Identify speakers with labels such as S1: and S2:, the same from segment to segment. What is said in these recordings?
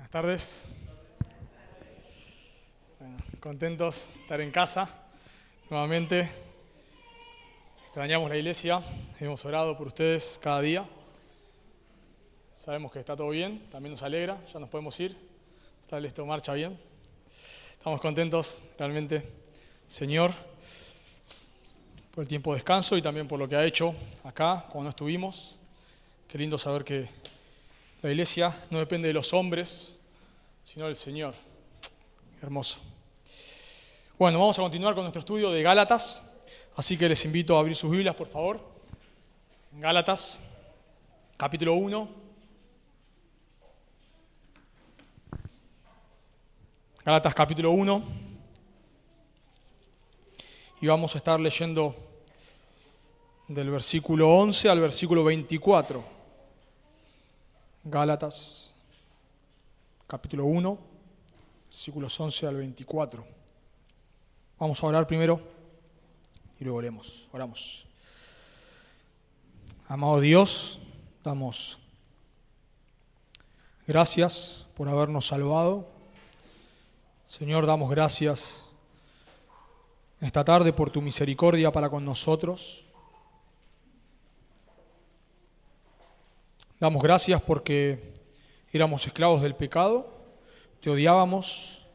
S1: Buenas tardes. Bueno, contentos de estar en casa nuevamente. Extrañamos la iglesia, hemos orado por ustedes cada día. Sabemos que está todo bien, también nos alegra, ya nos podemos ir. Esto marcha bien. Estamos contentos realmente, Señor, por el tiempo de descanso y también por lo que ha hecho acá cuando no estuvimos. Qué lindo saber que la iglesia no depende de los hombres, sino del Señor. Hermoso. Bueno, vamos a continuar con nuestro estudio de Gálatas, así que les invito a abrir sus Biblias, por favor. Gálatas, capítulo 1. Gálatas, capítulo 1. Y vamos a estar leyendo del versículo 11 al versículo 24. Gálatas, capítulo 1, versículos 11 al 24. Vamos a orar primero y luego oramos. Amado Dios, damos gracias por habernos salvado. Señor, damos gracias esta tarde por tu misericordia para con nosotros. Damos gracias porque éramos esclavos del pecado, te odiábamos,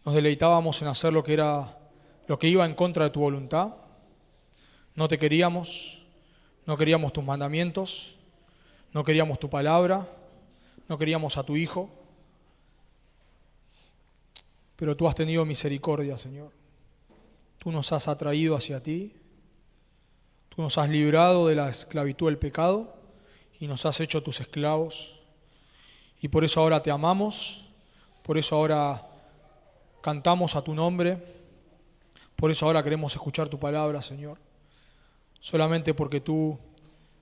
S1: nos deleitábamos en hacer lo que iba en contra de tu voluntad. No te queríamos, no queríamos tus mandamientos, no queríamos tu palabra, no queríamos a tu Hijo. Pero tú has tenido misericordia, Señor. Tú nos has atraído hacia ti, tú nos has librado de la esclavitud del pecado y nos has hecho tus esclavos. Y por eso ahora te amamos, por eso ahora cantamos a tu nombre, por eso ahora queremos escuchar tu palabra, Señor. Solamente porque tú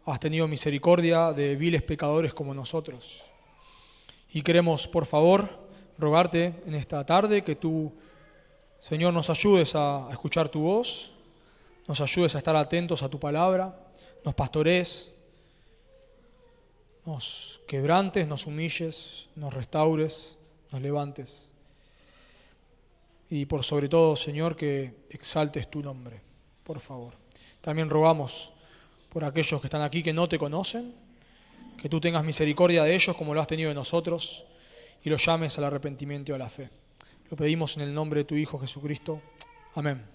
S1: has tenido misericordia de viles pecadores como nosotros. Y queremos, por favor, rogarte en esta tarde que tú, Señor, nos ayudes a escuchar tu voz, nos ayudes a estar atentos a tu palabra, nos pastorees, nos quebrantes, nos humilles, nos restaures, nos levantes. Y por sobre todo, Señor, que exaltes tu nombre, por favor. También rogamos por aquellos que están aquí que no te conocen, que tú tengas misericordia de ellos como lo has tenido de nosotros y los llames al arrepentimiento y a la fe. Lo pedimos en el nombre de tu Hijo Jesucristo. Amén.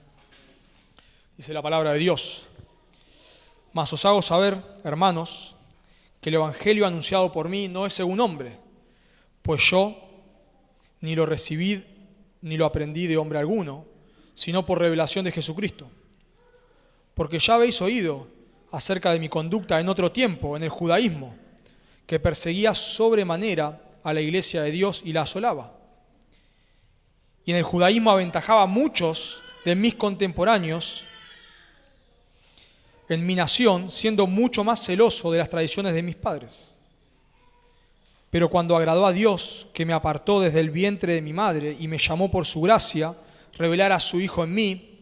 S1: Dice la palabra de Dios. Mas os hago saber, hermanos, que el evangelio anunciado por mí no es según hombre, pues yo ni lo recibí ni lo aprendí de hombre alguno, sino por revelación de Jesucristo. Porque ya habéis oído acerca de mi conducta en otro tiempo, en el judaísmo, que perseguía sobremanera a la iglesia de Dios y la asolaba. Y en el judaísmo aventajaba a muchos de mis contemporáneos en mi nación, siendo mucho más celoso de las tradiciones de mis padres. Pero cuando agradó a Dios, que me apartó desde el vientre de mi madre y me llamó por su gracia, revelar a su Hijo en mí,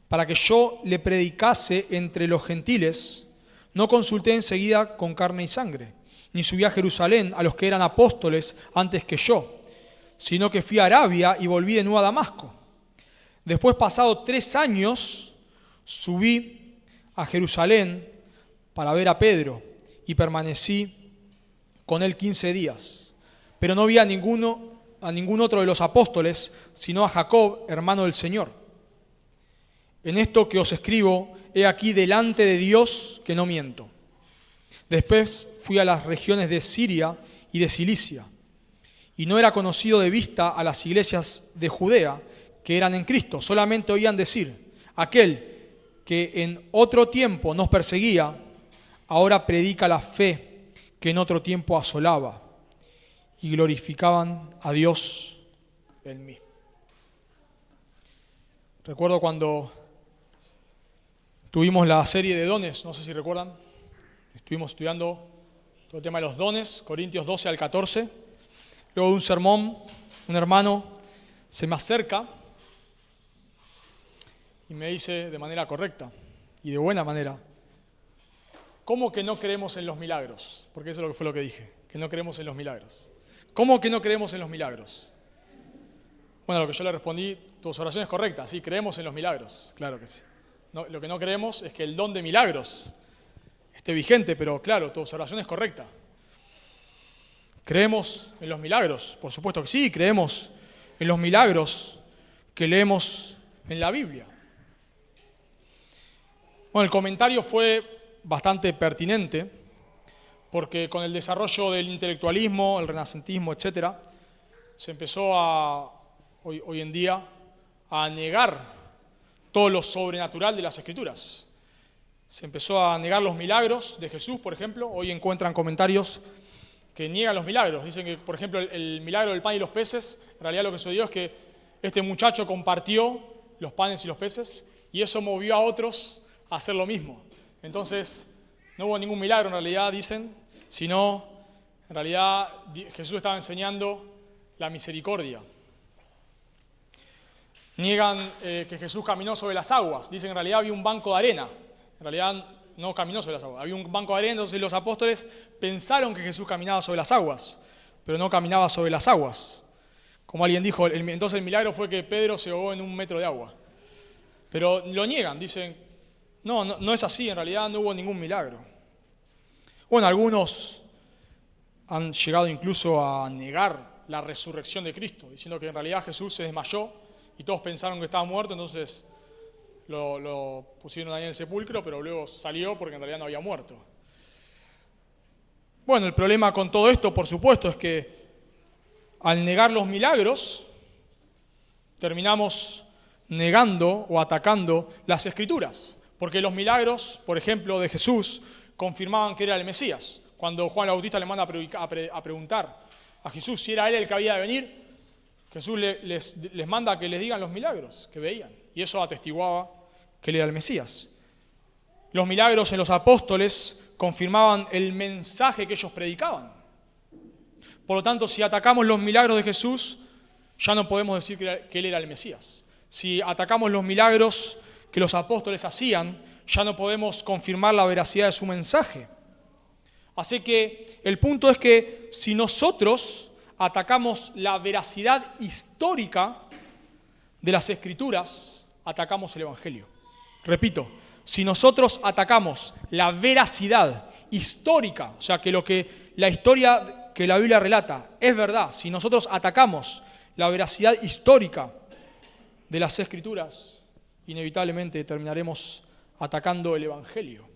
S1: para que yo le predicase entre los gentiles, no consulté enseguida con carne y sangre, ni subí a Jerusalén a los que eran apóstoles antes que yo, sino que fui a Arabia y volví de nuevo a Damasco. Después, pasado 3 años, subí a Jerusalén para ver a Pedro y permanecí con él 15 días. Pero no vi a ningún otro de los apóstoles, sino a Jacob, hermano del Señor. En esto que os escribo, he aquí delante de Dios que no miento. Después fui a las regiones de Siria y de Cilicia, y no era conocido de vista a las iglesias de Judea que eran en Cristo. Solamente oían decir, aquel que en otro tiempo nos perseguía, ahora predica la fe que en otro tiempo asolaba, y glorificaban a Dios en mí. Recuerdo cuando tuvimos la serie de dones, no sé si recuerdan, estuvimos estudiando todo el tema de los dones, Corintios 12 al 14. Luego de un sermón, un hermano se me acerca y me dice de manera correcta y de buena manera, ¿cómo que no creemos en los milagros? Porque eso fue lo que dije, que no creemos en los milagros. ¿Cómo que no creemos en los milagros? Bueno, lo que yo le respondí, tu observación es correcta, sí, creemos en los milagros, claro que sí. No, lo que no creemos es que el don de milagros esté vigente, pero claro, tu observación es correcta. ¿Creemos en los milagros? Por supuesto que sí, creemos en los milagros que leemos en la Biblia. Bueno, el comentario fue bastante pertinente, porque con el desarrollo del intelectualismo, el renacentismo, etc., se empezó hoy en día a negar todo lo sobrenatural de las Escrituras. Se empezó a negar los milagros de Jesús, por ejemplo. Hoy encuentran comentarios que niegan los milagros. Dicen que, por ejemplo, el milagro del pan y los peces, en realidad lo que sucedió es que este muchacho compartió los panes y los peces y eso movió a otros a hacer lo mismo. Entonces, no hubo ningún milagro en realidad, dicen, sino en realidad Jesús estaba enseñando la misericordia. Niegan que Jesús caminó sobre las aguas. Dicen que en realidad había un banco de arena. En realidad no caminó sobre las aguas. Había un banco de arena, entonces los apóstoles pensaron que Jesús caminaba sobre las aguas, pero no caminaba sobre las aguas. Como alguien dijo, entonces el milagro fue que Pedro se ahogó en 1 metro de agua. Pero lo niegan, dicen, no es así, en realidad no hubo ningún milagro. Bueno, algunos han llegado incluso a negar la resurrección de Cristo, diciendo que en realidad Jesús se desmayó y todos pensaron que estaba muerto, entonces lo pusieron ahí en el sepulcro, pero luego salió porque en realidad no había muerto. Bueno, el problema con todo esto, por supuesto, es que al negar los milagros, terminamos negando o atacando las Escrituras, porque los milagros, por ejemplo, de Jesús, confirmaban que era el Mesías. Cuando Juan el Bautista le manda a preguntar a Jesús si era él el que había de venir, Jesús les manda que les digan los milagros que veían, y eso atestiguaba que él era el Mesías. Los milagros en los apóstoles confirmaban el mensaje que ellos predicaban. Por lo tanto, si atacamos los milagros de Jesús, ya no podemos decir que él era el Mesías. Si atacamos los milagros que los apóstoles hacían, ya no podemos confirmar la veracidad de su mensaje. Así que el punto es que si nosotros atacamos la veracidad histórica de las Escrituras, atacamos el Evangelio. Repito, si nosotros atacamos la veracidad histórica, o sea, que la historia que la Biblia relata es verdad, si nosotros atacamos la veracidad histórica de las Escrituras, inevitablemente terminaremos atacando el Evangelio.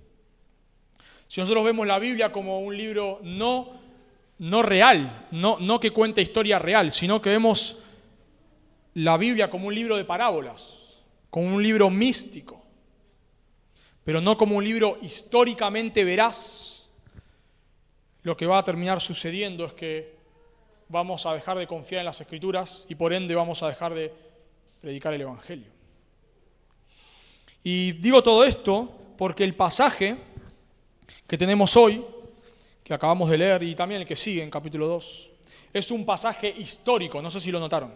S1: Si nosotros vemos la Biblia como un libro no real, no que cuente historia real, sino que vemos la Biblia como un libro de parábolas, como un libro místico, pero no como un libro históricamente veraz, lo que va a terminar sucediendo es que vamos a dejar de confiar en las Escrituras y por ende vamos a dejar de predicar el Evangelio. Y digo todo esto porque el pasaje que tenemos hoy, que acabamos de leer, y también el que sigue en capítulo 2, es un pasaje histórico, no sé si lo notaron.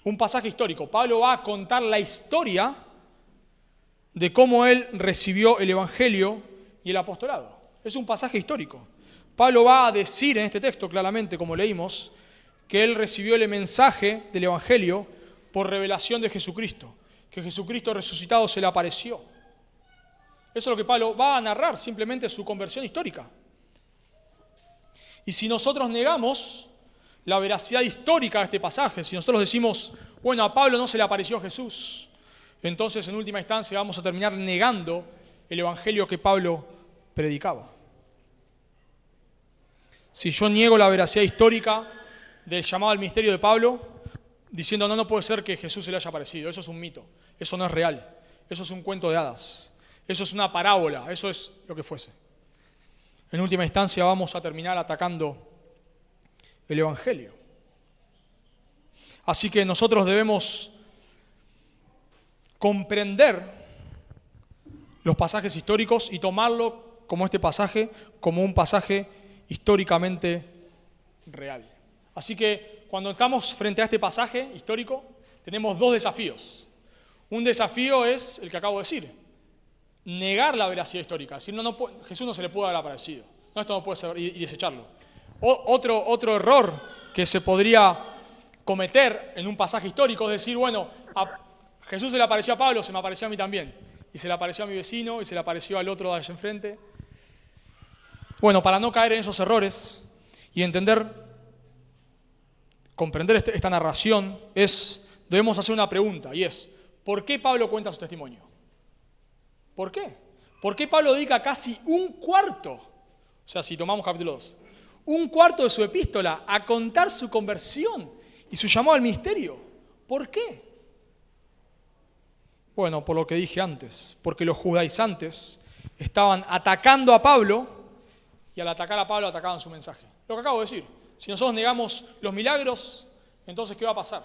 S1: Un pasaje histórico. Pablo va a contar la historia de cómo él recibió el Evangelio y el apostolado. Es un pasaje histórico. Pablo va a decir en este texto claramente, como leímos, que él recibió el mensaje del Evangelio por revelación de Jesucristo, que Jesucristo resucitado se le apareció. Eso es lo que Pablo va a narrar, simplemente su conversión histórica. Y si nosotros negamos la veracidad histórica de este pasaje, si nosotros decimos, bueno, a Pablo no se le apareció Jesús, entonces en última instancia vamos a terminar negando el Evangelio que Pablo predicaba. Si yo niego la veracidad histórica del llamado al ministerio de Pablo, diciendo no puede ser que Jesús se le haya aparecido, eso es un mito, eso no es real, eso es un cuento de hadas, eso es una parábola, eso es lo que fuese. En última instancia vamos a terminar atacando el Evangelio. Así que nosotros debemos comprender los pasajes históricos y tomarlo como este pasaje, como un pasaje históricamente real. Así que cuando estamos frente a este pasaje histórico, tenemos dos desafíos. Un desafío es el que acabo de decir, negar la veracidad histórica. Es decir, Jesús no se le puede haber aparecido. Esto no puede ser y desecharlo. Otro error que se podría cometer en un pasaje histórico es decir, bueno, a Jesús se le apareció a Pablo, se me apareció a mí también. Y se le apareció a mi vecino, y se le apareció al otro de allá enfrente. Bueno, para no caer en esos errores y comprender esta narración, debemos hacer una pregunta, y es, ¿por qué Pablo cuenta su testimonio? ¿Por qué? ¿Por qué Pablo dedica casi un cuarto, o sea, si tomamos capítulo 2, un cuarto de su epístola a contar su conversión y su llamado al ministerio? ¿Por qué? Bueno, por lo que dije antes, porque los judaizantes estaban atacando a Pablo y al atacar a Pablo atacaban su mensaje. Lo que acabo de decir, si nosotros negamos los milagros, entonces ¿qué va a pasar?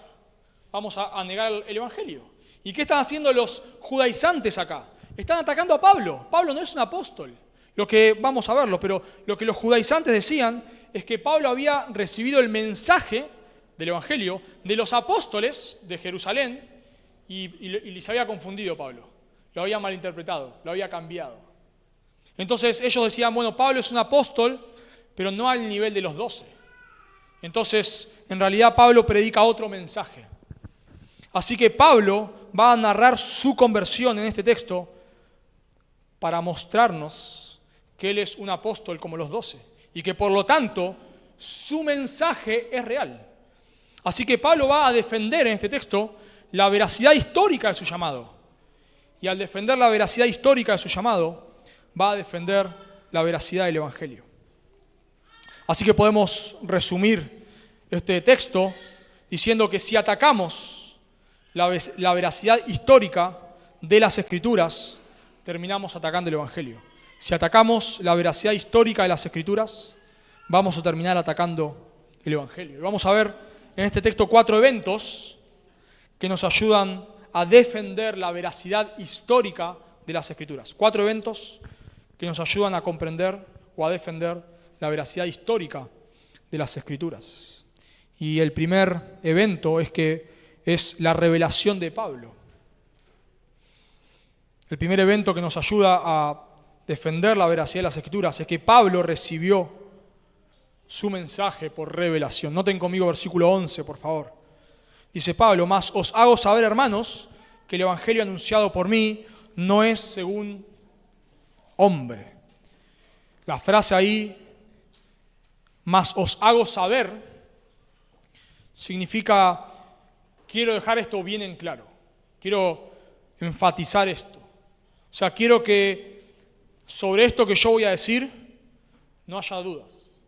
S1: Vamos a negar el evangelio. ¿Y qué están haciendo los judaizantes acá? Están atacando a Pablo. Pablo no es un apóstol. Vamos a verlo, pero lo que los judaizantes decían es que Pablo había recibido el mensaje del evangelio de los apóstoles de Jerusalén y les había confundido Pablo. Lo había malinterpretado, lo había cambiado. Entonces ellos decían, bueno, Pablo es un apóstol, pero no al nivel de los 12. Entonces, en realidad Pablo predica otro mensaje. Así que Pablo va a narrar su conversión en este texto para mostrarnos que él es un apóstol como los 12 y que por lo tanto su mensaje es real. Así que Pablo va a defender en este texto la veracidad histórica de su llamado. Y al defender la veracidad histórica de su llamado, va a defender la veracidad del evangelio. Así que podemos resumir este texto diciendo que si atacamos la veracidad histórica de las Escrituras, terminamos atacando el evangelio. Si atacamos la veracidad histórica de las Escrituras, vamos a terminar atacando el evangelio. Y vamos a ver en este texto 4 eventos que nos ayudan a defender la veracidad histórica de las Escrituras. 4 eventos que nos ayudan a comprender o a defender la veracidad histórica de las Escrituras. Y el primer evento es la revelación de Pablo. El primer evento que nos ayuda a defender la veracidad de las Escrituras es que Pablo recibió su mensaje por revelación. Noten conmigo versículo 11, por favor. Dice Pablo, mas os hago saber, hermanos, que el evangelio anunciado por mí no es según hombre. La frase ahí, mas os hago saber, significa, quiero dejar esto bien en claro. Quiero enfatizar esto. O sea, quiero que sobre esto que yo voy a decir no haya dudas.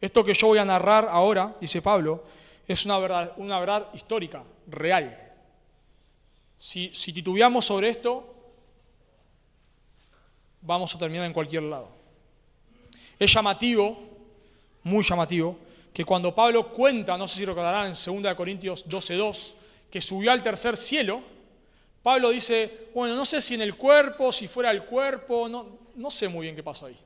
S1: Esto que yo voy a narrar ahora, dice Pablo, es una verdad histórica, real. Si titubeamos sobre esto, vamos a terminar en cualquier lado. Es llamativo, muy llamativo, que cuando Pablo cuenta, no sé si recordarán en 2 Corintios 12:2, que subió al tercer cielo, Pablo dice, bueno, no sé si en el cuerpo, si fuera el cuerpo, no sé muy bien qué pasó ahí.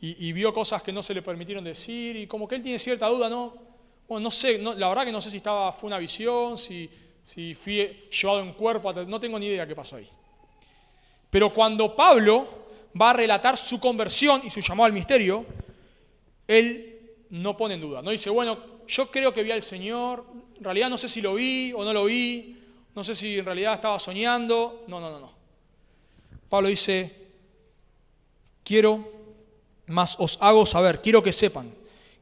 S1: Y vio cosas que no se le permitieron decir, y como que él tiene cierta duda, ¿no? Bueno, no sé, la verdad que no sé si fue una visión, si fui llevado en cuerpo, no tengo ni idea qué pasó ahí. Pero cuando Pablo va a relatar su conversión y su llamado al misterio, él no pone en duda, no dice, bueno, yo creo que vi al Señor, en realidad no sé si lo vi o no lo vi, no sé si en realidad estaba soñando, no. Pablo dice, mas os hago saber, quiero que sepan,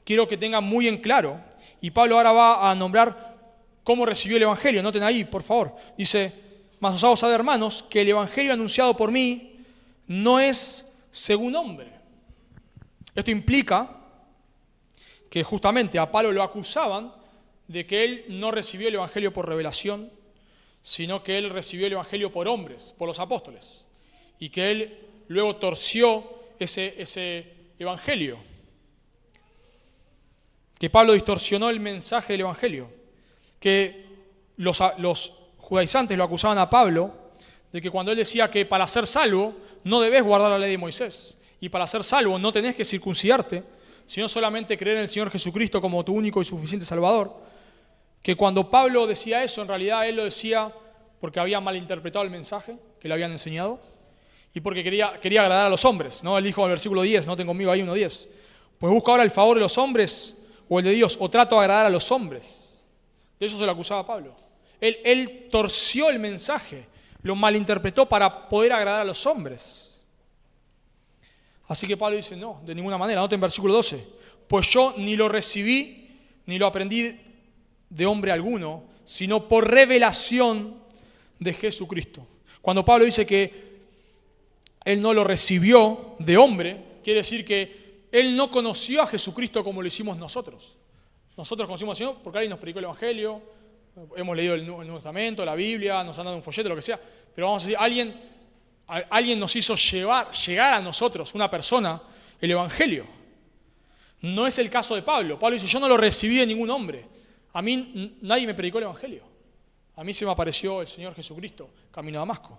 S1: quiero que tengan muy en claro. Y Pablo ahora va a nombrar cómo recibió el evangelio. Noten ahí, por favor. Dice, mas os hago saber, hermanos, que el evangelio anunciado por mí no es según hombre. Esto implica que justamente a Pablo lo acusaban de que él no recibió el evangelio por revelación, sino que él recibió el evangelio por hombres, por los apóstoles, y que él luego torció ese evangelio, que Pablo distorsionó el mensaje del evangelio, que los judaizantes lo acusaban a Pablo de que cuando él decía que para ser salvo no debes guardar la ley de Moisés, y para ser salvo no tenés que circuncidarte, sino solamente creer en el Señor Jesucristo como tu único y suficiente Salvador, que cuando Pablo decía eso, en realidad él lo decía porque había malinterpretado el mensaje que le habían enseñado y porque quería agradar a los hombres, ¿no? Él dijo en el versículo 10, noten conmigo ahí 1:10, Pues busco ahora el favor de los hombres o el de Dios, o trato de agradar a los hombres. De eso se le acusaba a Pablo. Él torció el mensaje, lo malinterpretó para poder agradar a los hombres. Así que Pablo dice, no, de ninguna manera. Nota en versículo 12. Pues yo ni lo recibí, ni lo aprendí de hombre alguno, sino por revelación de Jesucristo. Cuando Pablo dice que él no lo recibió de hombre, quiere decir que él no conoció a Jesucristo como lo hicimos nosotros. Nosotros conocimos al Señor porque alguien nos predicó el Evangelio, hemos leído el Nuevo Testamento, la Biblia, nos han dado un folleto, lo que sea. Pero vamos a decir, alguien nos hizo llegar a nosotros, una persona, el Evangelio. No es el caso de Pablo. Pablo dice, yo no lo recibí de ningún hombre. A mí nadie me predicó el Evangelio. A mí se me apareció el Señor Jesucristo, camino a Damasco.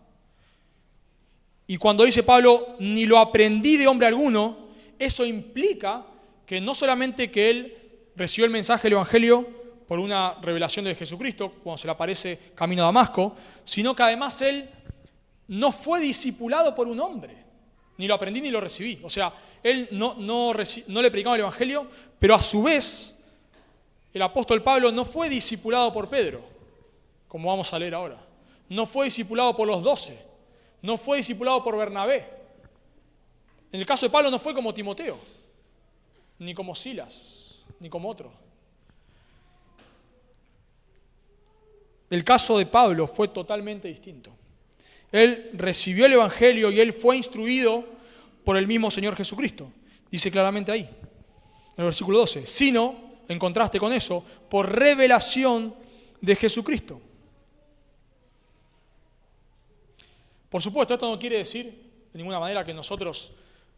S1: Y cuando dice Pablo, ni lo aprendí de hombre alguno, eso implica que no solamente que él recibió el mensaje del Evangelio por una revelación de Jesucristo, cuando se le aparece camino a Damasco, sino que además él no fue discipulado por un hombre. Ni lo aprendí ni lo recibí. O sea, él no le predicaba el Evangelio, pero a su vez el apóstol Pablo no fue discipulado por Pedro, como vamos a leer ahora. No fue discipulado por los 12. No fue discipulado por Bernabé. En el caso de Pablo no fue como Timoteo, ni como Silas, ni como otro. El caso de Pablo fue totalmente distinto. Él recibió el Evangelio y él fue instruido por el mismo Señor Jesucristo. Dice claramente ahí, en el versículo 12, sino, en contraste con eso, por revelación de Jesucristo. Por supuesto, esto no quiere decir de ninguna manera que nosotros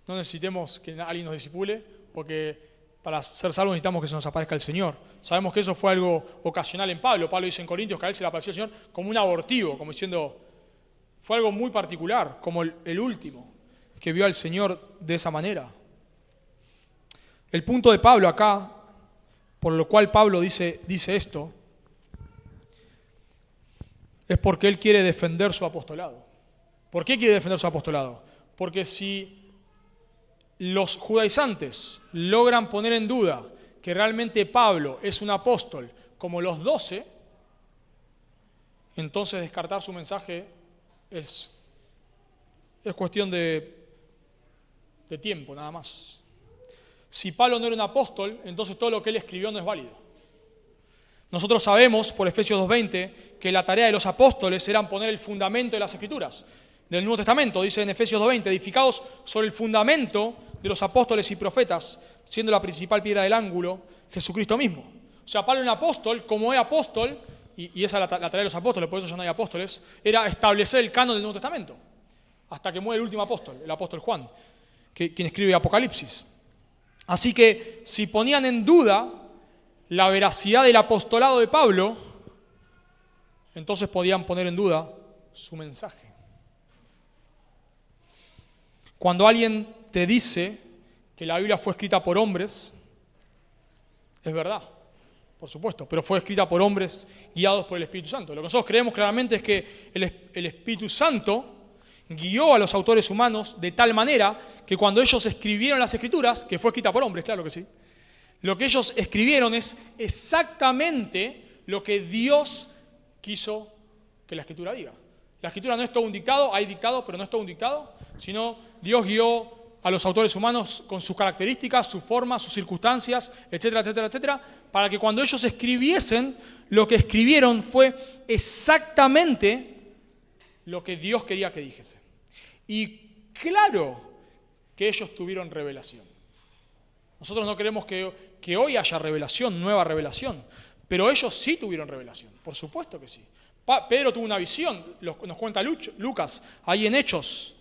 S1: no necesitemos que alguien nos discipule, porque para ser salvos necesitamos que se nos aparezca el Señor. Sabemos que eso fue algo ocasional en Pablo. Pablo dice en Corintios que a él se le apareció el Señor como un abortivo, como diciendo, fue algo muy particular, como el último que vio al Señor de esa manera. El punto de Pablo acá, por lo cual Pablo dice esto, es porque él quiere defender su apostolado. ¿Por qué quiere defender su apostolado? Porque si los judaizantes logran poner en duda que realmente Pablo es un apóstol como los 12, entonces descartar su mensaje es cuestión de tiempo, nada más. Si Pablo no era un apóstol, entonces todo lo que él escribió no es válido. Nosotros sabemos, por Efesios 2:20, que la tarea de los apóstoles era poner el fundamento de las Escrituras. Del Nuevo Testamento, dice en Efesios 2:20, edificados sobre el fundamento de los apóstoles y profetas, siendo la principal piedra del ángulo Jesucristo mismo. O sea, Pablo era un apóstol, como era apóstol, y esa es la tarea de los apóstoles, por eso ya no hay apóstoles, era establecer el canon del Nuevo Testamento, hasta que muere el último apóstol, el apóstol Juan, quien escribe Apocalipsis. Así que si ponían en duda la veracidad del apostolado de Pablo, entonces podían poner en duda su mensaje. Cuando alguien te dice que la Biblia fue escrita por hombres, es verdad, por supuesto, pero fue escrita por hombres guiados por el Espíritu Santo. Lo que nosotros creemos claramente es que el Espíritu Santo guió a los autores humanos de tal manera que cuando ellos escribieron las Escrituras, que fue escrita por hombres, claro que sí, lo que ellos escribieron es exactamente lo que Dios quiso que la Escritura diga. La Escritura no es todo un dictado, hay dictado, pero no es todo un dictado, sino Dios guió a los autores humanos con sus características, su forma, sus circunstancias, etcétera, etcétera, etcétera, para que cuando ellos escribiesen, lo que escribieron fue exactamente lo que Dios quería que dijese. Y claro que ellos tuvieron revelación. Nosotros no queremos que hoy haya revelación, nueva revelación, pero ellos sí tuvieron revelación, por supuesto que sí. Pedro tuvo una visión, nos cuenta Lucas, ahí en Hechos,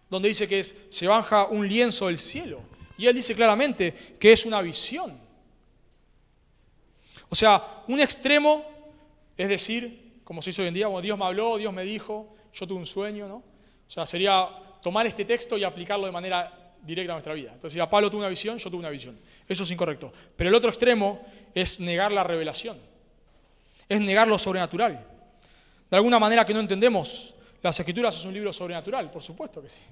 S1: donde dice que se baja un lienzo del cielo. Y él dice claramente que es una visión. O sea, un extremo es decir, como se dice hoy en día, bueno, Dios me habló, Dios me dijo, yo tuve un sueño, ¿no? O sea, sería tomar este texto y aplicarlo de manera directa a nuestra vida. Entonces, si Pablo tuvo una visión, yo tuve una visión. Eso es incorrecto. Pero el otro extremo es negar la revelación. Es negar lo sobrenatural. De alguna manera que no entendemos, las Escrituras es un libro sobrenatural, por supuesto que sí.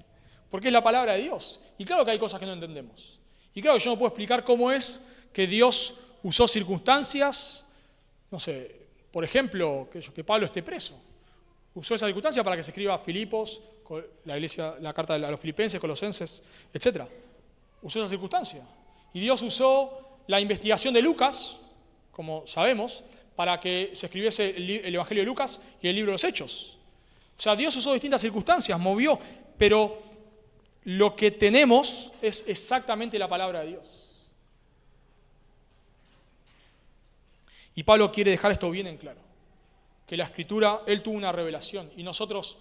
S1: Porque es la palabra de Dios. Y claro que hay cosas que no entendemos. Y claro, yo no puedo explicar cómo es que Dios usó circunstancias, no sé, por ejemplo, que Pablo esté preso. Usó esa circunstancia para que se escriba Filipos, la carta a los filipenses, colosenses, etc. Usó esa circunstancia. Y Dios usó la investigación de Lucas, como sabemos, para que se escribiese el Evangelio de Lucas y el libro de los Hechos. O sea, Dios usó distintas circunstancias, movió, pero lo que tenemos es exactamente la palabra de Dios. Y Pablo quiere dejar esto bien en claro, que la Escritura, él tuvo una revelación, y nosotros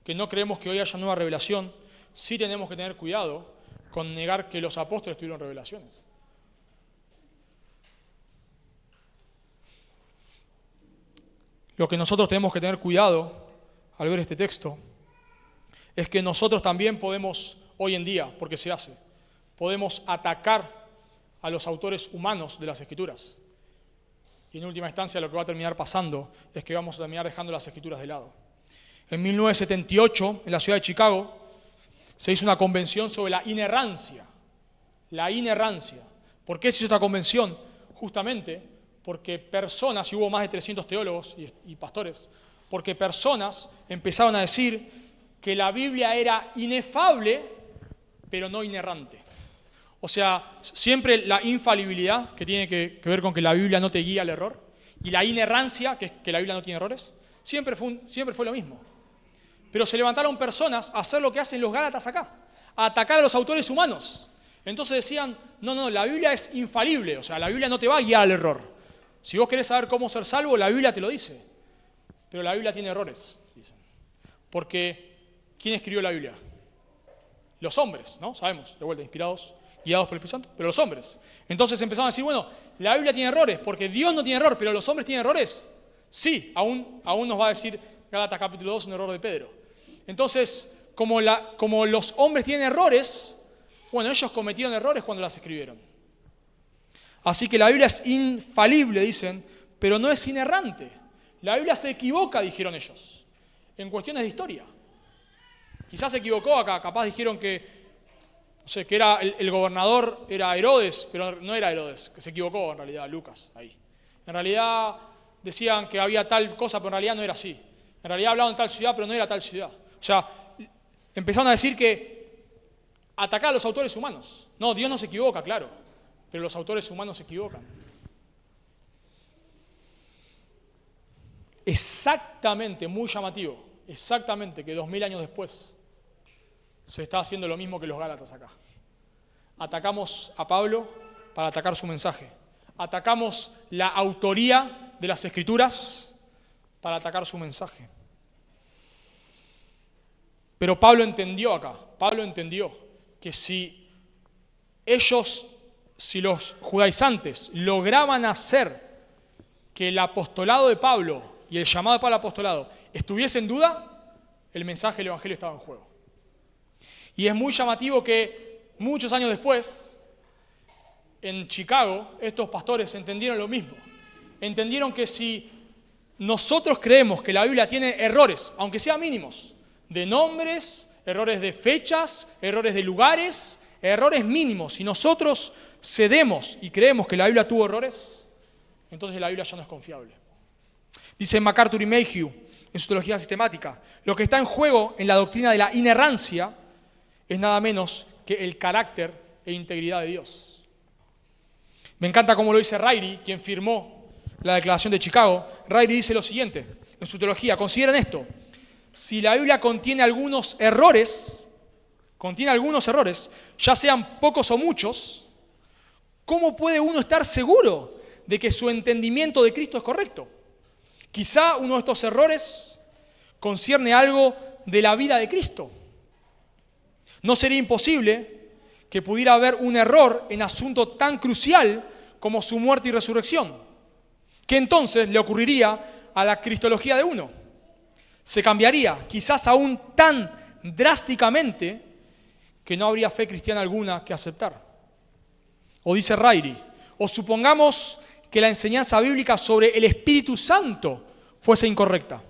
S1: que no creemos que hoy haya nueva revelación, sí tenemos que tener cuidado con negar que los apóstoles tuvieron revelaciones. Lo que nosotros tenemos que tener cuidado al ver este texto es que nosotros también podemos, hoy en día, porque se hace, podemos atacar a los autores humanos de las Escrituras. Y en última instancia lo que va a terminar pasando es que vamos a terminar dejando las Escrituras de lado. En 1978, en la ciudad de Chicago, se hizo una convención sobre la inerrancia. La inerrancia. ¿Por qué se hizo esta convención? Justamente porque personas, y hubo más de 300 teólogos y pastores, porque personas empezaron a decir que la Biblia era inefable, pero no inerrante. O sea, siempre la infalibilidad, que tiene que ver con que la Biblia no te guía al error, y la inerrancia, que es que la Biblia no tiene errores, siempre fue lo mismo. Pero se levantaron personas a hacer lo que hacen los Gálatas acá, a atacar a los autores humanos. Entonces decían, no, la Biblia es infalible, o sea, la Biblia no te va a guiar al error. Si vos querés saber cómo ser salvo, la Biblia te lo dice. Pero la Biblia tiene errores, dicen. Porque, ¿quién escribió la Biblia? Los hombres, ¿no? Sabemos, de vuelta, inspirados, guiados por el Espíritu Santo, pero los hombres. Entonces empezaron a decir, bueno, la Biblia tiene errores, porque Dios no tiene error, pero los hombres tienen errores. Sí, aún nos va a decir Gálatas capítulo 2, un error de Pedro. Entonces, como los hombres tienen errores, bueno, ellos cometieron errores cuando las escribieron. Así que la Biblia es infalible, dicen, pero no es inerrante. La Biblia se equivoca, dijeron ellos, en cuestiones de historia. Quizás se equivocó acá, capaz dijeron que era el gobernador era Herodes, pero no era Herodes, que se equivocó en realidad Lucas ahí. En realidad decían que había tal cosa, pero en realidad no era así. En realidad hablaban de tal ciudad, pero no era tal ciudad. O sea, empezaron a decir que atacar a los autores humanos. No, Dios no se equivoca, claro, pero los autores humanos se equivocan. Exactamente, muy llamativo, exactamente que 2000 años después se está haciendo lo mismo que los Gálatas acá. Atacamos a Pablo para atacar su mensaje. Atacamos la autoría de las Escrituras para atacar su mensaje. Pero Pablo entendió que si los judaizantes lograban hacer que el apostolado de Pablo y el llamado de Pablo al apostolado estuviese en duda, el mensaje del Evangelio estaba en juego. Y es muy llamativo que muchos años después, en Chicago, estos pastores entendieron lo mismo. Entendieron que si nosotros creemos que la Biblia tiene errores, aunque sean mínimos, de nombres, errores de fechas, errores de lugares, errores mínimos, si nosotros cedemos y creemos que la Biblia tuvo errores, entonces la Biblia ya no es confiable. Dice MacArthur y Mayhew en su teología sistemática, lo que está en juego en la doctrina de la inerrancia es nada menos que el carácter e integridad de Dios. Me encanta cómo lo dice Ryrie, quien firmó la Declaración de Chicago. Ryrie dice lo siguiente en su teología, consideren esto, si la Biblia contiene algunos errores, ya sean pocos o muchos, ¿cómo puede uno estar seguro de que su entendimiento de Cristo es correcto? Quizá uno de estos errores concierne algo de la vida de Cristo. No sería imposible que pudiera haber un error en asunto tan crucial como su muerte y resurrección. ¿Qué entonces le ocurriría a la cristología de uno? Se cambiaría, quizás aún tan drásticamente, que no habría fe cristiana alguna que aceptar. O dice Ryrie, o supongamos que la enseñanza bíblica sobre el Espíritu Santo fuese incorrecta.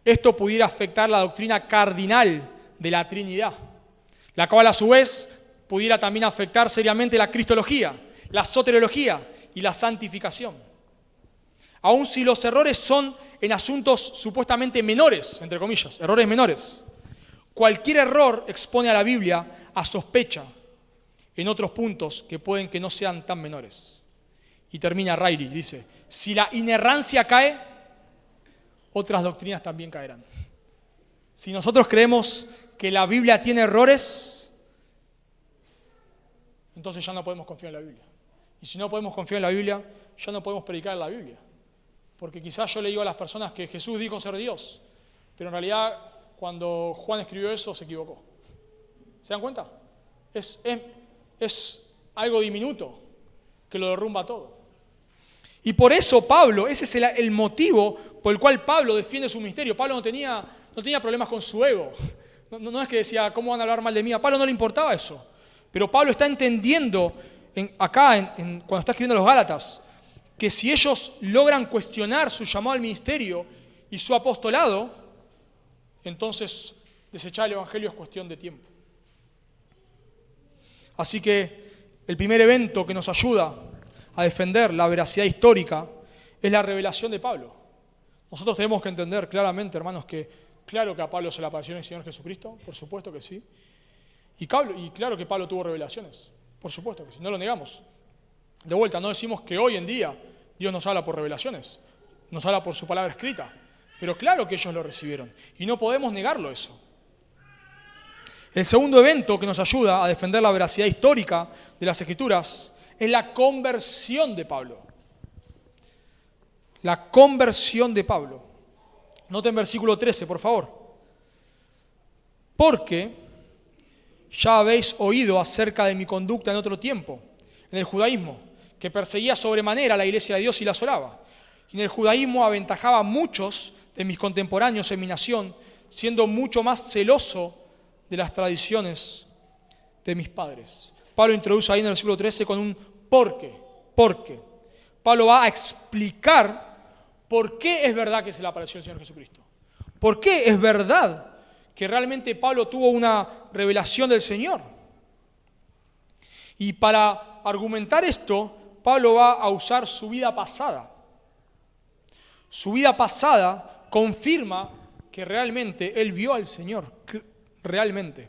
S1: Esto pudiera afectar la doctrina cardinal de la Trinidad, la cual a su vez pudiera también afectar seriamente la cristología, la soteriología y la santificación. Aun si los errores son en asuntos supuestamente menores, entre comillas, errores menores, cualquier error expone a la Biblia a sospecha en otros puntos que pueden que no sean tan menores. Y termina Riley, dice, si la inerrancia cae, otras doctrinas también caerán. Si nosotros creemos que la Biblia tiene errores, entonces ya no podemos confiar en la Biblia. Y si no podemos confiar en la Biblia, ya no podemos predicar en la Biblia. Porque quizás yo le digo a las personas que Jesús dijo ser Dios, pero en realidad cuando Juan escribió eso se equivocó. ¿Se dan cuenta? Es algo diminuto que lo derrumba todo. Y por eso Pablo, ese es el motivo por el cual Pablo defiende su ministerio. Pablo no tenía problemas con su ego. No es que decía, ¿cómo van a hablar mal de mí? A Pablo no le importaba eso. Pero Pablo está entendiendo cuando está escribiendo a los Gálatas, que si ellos logran cuestionar su llamado al ministerio y su apostolado, entonces desechar el Evangelio es cuestión de tiempo. Así que el primer evento que nos ayuda a defender la veracidad histórica es la revelación de Pablo. Nosotros tenemos que entender claramente, hermanos, que claro que a Pablo se le apareció en el Señor Jesucristo, por supuesto que sí. Y claro que Pablo tuvo revelaciones, por supuesto que sí, no lo negamos. De vuelta, no decimos que hoy en día Dios nos habla por revelaciones, nos habla por su palabra escrita, pero claro que ellos lo recibieron y no podemos negarlo eso. El segundo evento que nos ayuda a defender la veracidad histórica de las Escrituras es la conversión de Pablo. La conversión de Pablo. Noten versículo 13, por favor. Porque ya habéis oído acerca de mi conducta en otro tiempo, en el judaísmo, que perseguía sobremanera a la iglesia de Dios y la asolaba. Y en el judaísmo aventajaba a muchos de mis contemporáneos en mi nación, siendo mucho más celoso de las tradiciones de mis padres. Pablo introduce ahí en el versículo 13 con un ¿por qué? ¿Por qué? Pablo va a explicar por qué es verdad que se le apareció el Señor Jesucristo. ¿Por qué es verdad que realmente Pablo tuvo una revelación del Señor? Y para argumentar esto, Pablo va a usar su vida pasada. Su vida pasada confirma que realmente él vio al Señor, realmente.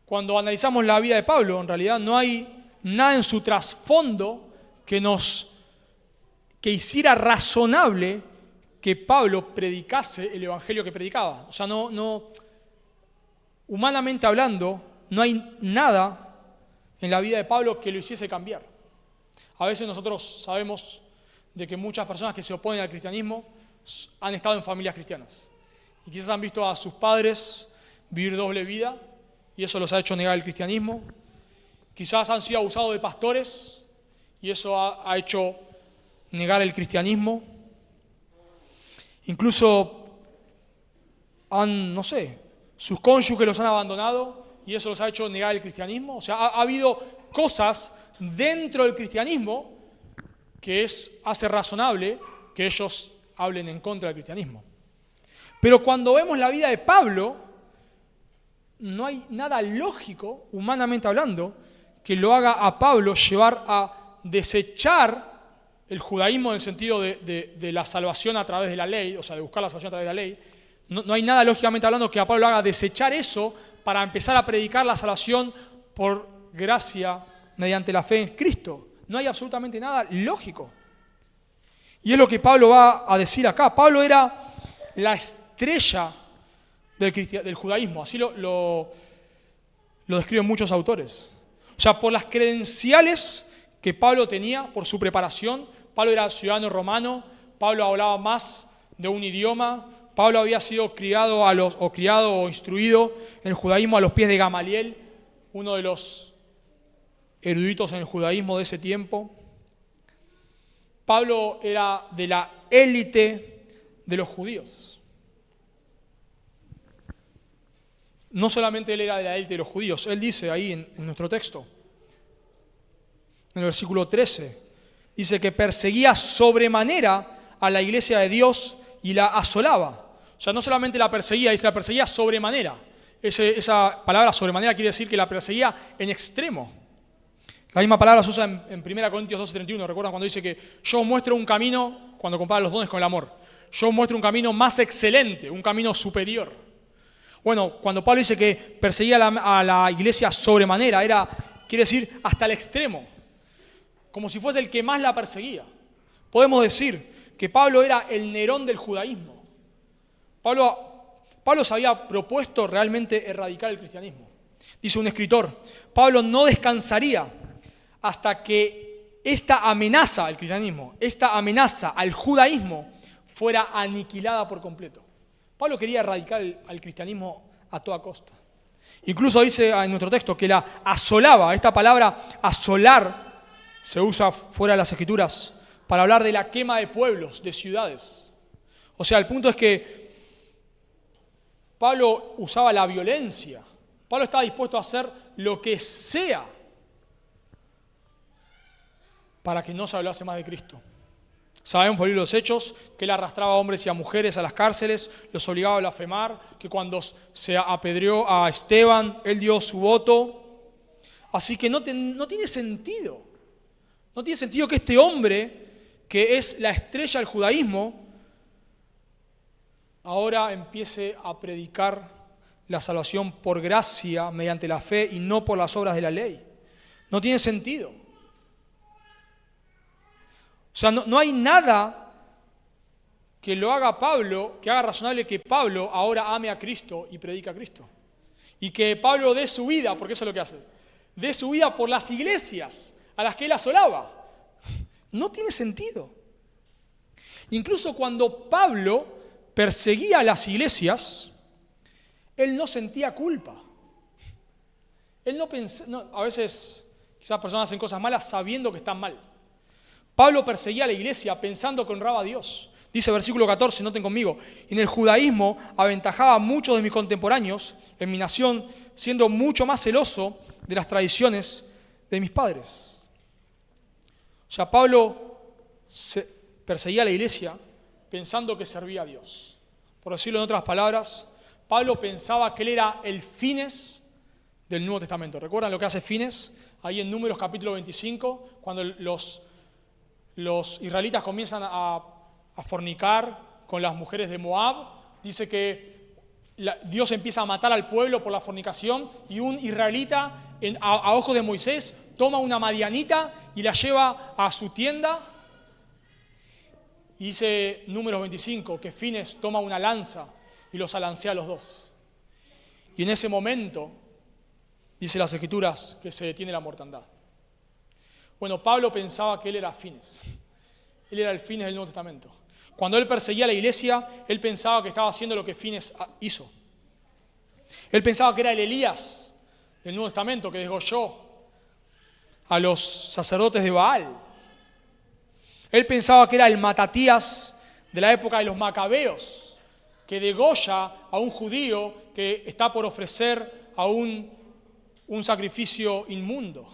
S1: Cuando analizamos la vida de Pablo, en realidad no hay nada en su trasfondo que hiciera razonable que Pablo predicase el evangelio que predicaba. O sea, humanamente hablando, no hay nada en la vida de Pablo que lo hiciese cambiar. A veces nosotros sabemos de que muchas personas que se oponen al cristianismo han estado en familias cristianas. Y quizás han visto a sus padres vivir doble vida y eso los ha hecho negar el cristianismo. Quizás han sido abusados de pastores y eso ha hecho negar el cristianismo. Incluso sus cónyuges los han abandonado y eso los ha hecho negar el cristianismo. O sea, ha habido cosas dentro del cristianismo que hace razonable que ellos hablen en contra del cristianismo. Pero cuando vemos la vida de Pablo, no hay nada lógico, humanamente hablando, que lo haga a Pablo llevar a desechar el judaísmo en el sentido de la salvación a través de la ley, o sea, de buscar la salvación a través de la ley. No hay nada, lógicamente hablando, que a Pablo lo haga desechar eso para empezar a predicar la salvación por gracia mediante la fe en Cristo. No hay absolutamente nada lógico. Y es lo que Pablo va a decir acá. Pablo era la estrella del judaísmo, así lo describen muchos autores. O sea, por las credenciales que Pablo tenía, por su preparación, Pablo era ciudadano romano, Pablo hablaba más de un idioma, Pablo había sido criado o instruido en el judaísmo a los pies de Gamaliel, uno de los eruditos en el judaísmo de ese tiempo. Pablo era de la élite de los judíos. No solamente él era de la élite de los judíos, él dice ahí en nuestro texto, en el versículo 13, dice que perseguía sobremanera a la iglesia de Dios y la asolaba. O sea, no solamente la perseguía, dice la perseguía sobremanera. esa palabra sobremanera quiere decir que la perseguía en extremo. La misma palabra se usa en 1 Corintios 12:31. ¿Recuerdan cuando dice que yo muestro un camino, cuando compara los dones con el amor? Yo muestro un camino más excelente, un camino superior. Bueno, cuando Pablo dice que perseguía a la iglesia sobremanera, quiere decir hasta el extremo, como si fuese el que más la perseguía. Podemos decir que Pablo era el Nerón del judaísmo. Pablo se había propuesto realmente erradicar el cristianismo. Dice un escritor, Pablo no descansaría hasta que esta amenaza al cristianismo, esta amenaza al judaísmo, fuera aniquilada por completo. Pablo quería erradicar al cristianismo a toda costa. Incluso dice en nuestro texto que la asolaba. Esta palabra asolar se usa fuera de las Escrituras para hablar de la quema de pueblos, de ciudades. O sea, el punto es que Pablo usaba la violencia. Pablo estaba dispuesto a hacer lo que sea para que no se hablase más de Cristo. Sabemos por el libro de los Hechos que él arrastraba a hombres y a mujeres a las cárceles, los obligaba a blasfemar, que cuando se apedreó a Esteban, él dio su voto. Así que no tiene sentido. No tiene sentido que este hombre, que es la estrella del judaísmo, ahora empiece a predicar la salvación por gracia mediante la fe y no por las obras de la ley. No tiene sentido. O sea, no hay nada que lo haga Pablo, que haga razonable que Pablo ahora ame a Cristo y predique a Cristo. Y que Pablo dé su vida, porque eso es lo que hace, dé su vida por las iglesias a las que él asolaba. No tiene sentido. Incluso cuando Pablo perseguía a las iglesias, él no sentía culpa. Él no pensaba, a veces quizás personas hacen cosas malas sabiendo que están mal. Pablo perseguía a la iglesia pensando que honraba a Dios. Dice versículo 14, noten conmigo, en el judaísmo aventajaba a muchos de mis contemporáneos en mi nación, siendo mucho más celoso de las tradiciones de mis padres. O sea, Pablo perseguía a la iglesia pensando que servía a Dios. Por decirlo en otras palabras, Pablo pensaba que él era el Fines del Nuevo Testamento. ¿Recuerdan lo que hace Fines? Ahí en Números capítulo 25, cuando los israelitas comienzan a fornicar con las mujeres de Moab, dice que Dios empieza a matar al pueblo por la fornicación y un israelita a ojos de Moisés toma una madianita y la lleva a su tienda. Y dice Números 25 que Fines toma una lanza y los alancea a los dos. Y en ese momento, dice las Escrituras, que se detiene la mortandad. Bueno, Pablo pensaba que él era Fines. Él era el Fines del Nuevo Testamento. Cuando él perseguía a la iglesia, él pensaba que estaba haciendo lo que Fines hizo. Él pensaba que era el Elías del Nuevo Testamento que desgolló a los sacerdotes de Baal. Él pensaba que era el Matatías de la época de los Macabeos, que degolla a un judío que está por ofrecer a un sacrificio inmundo.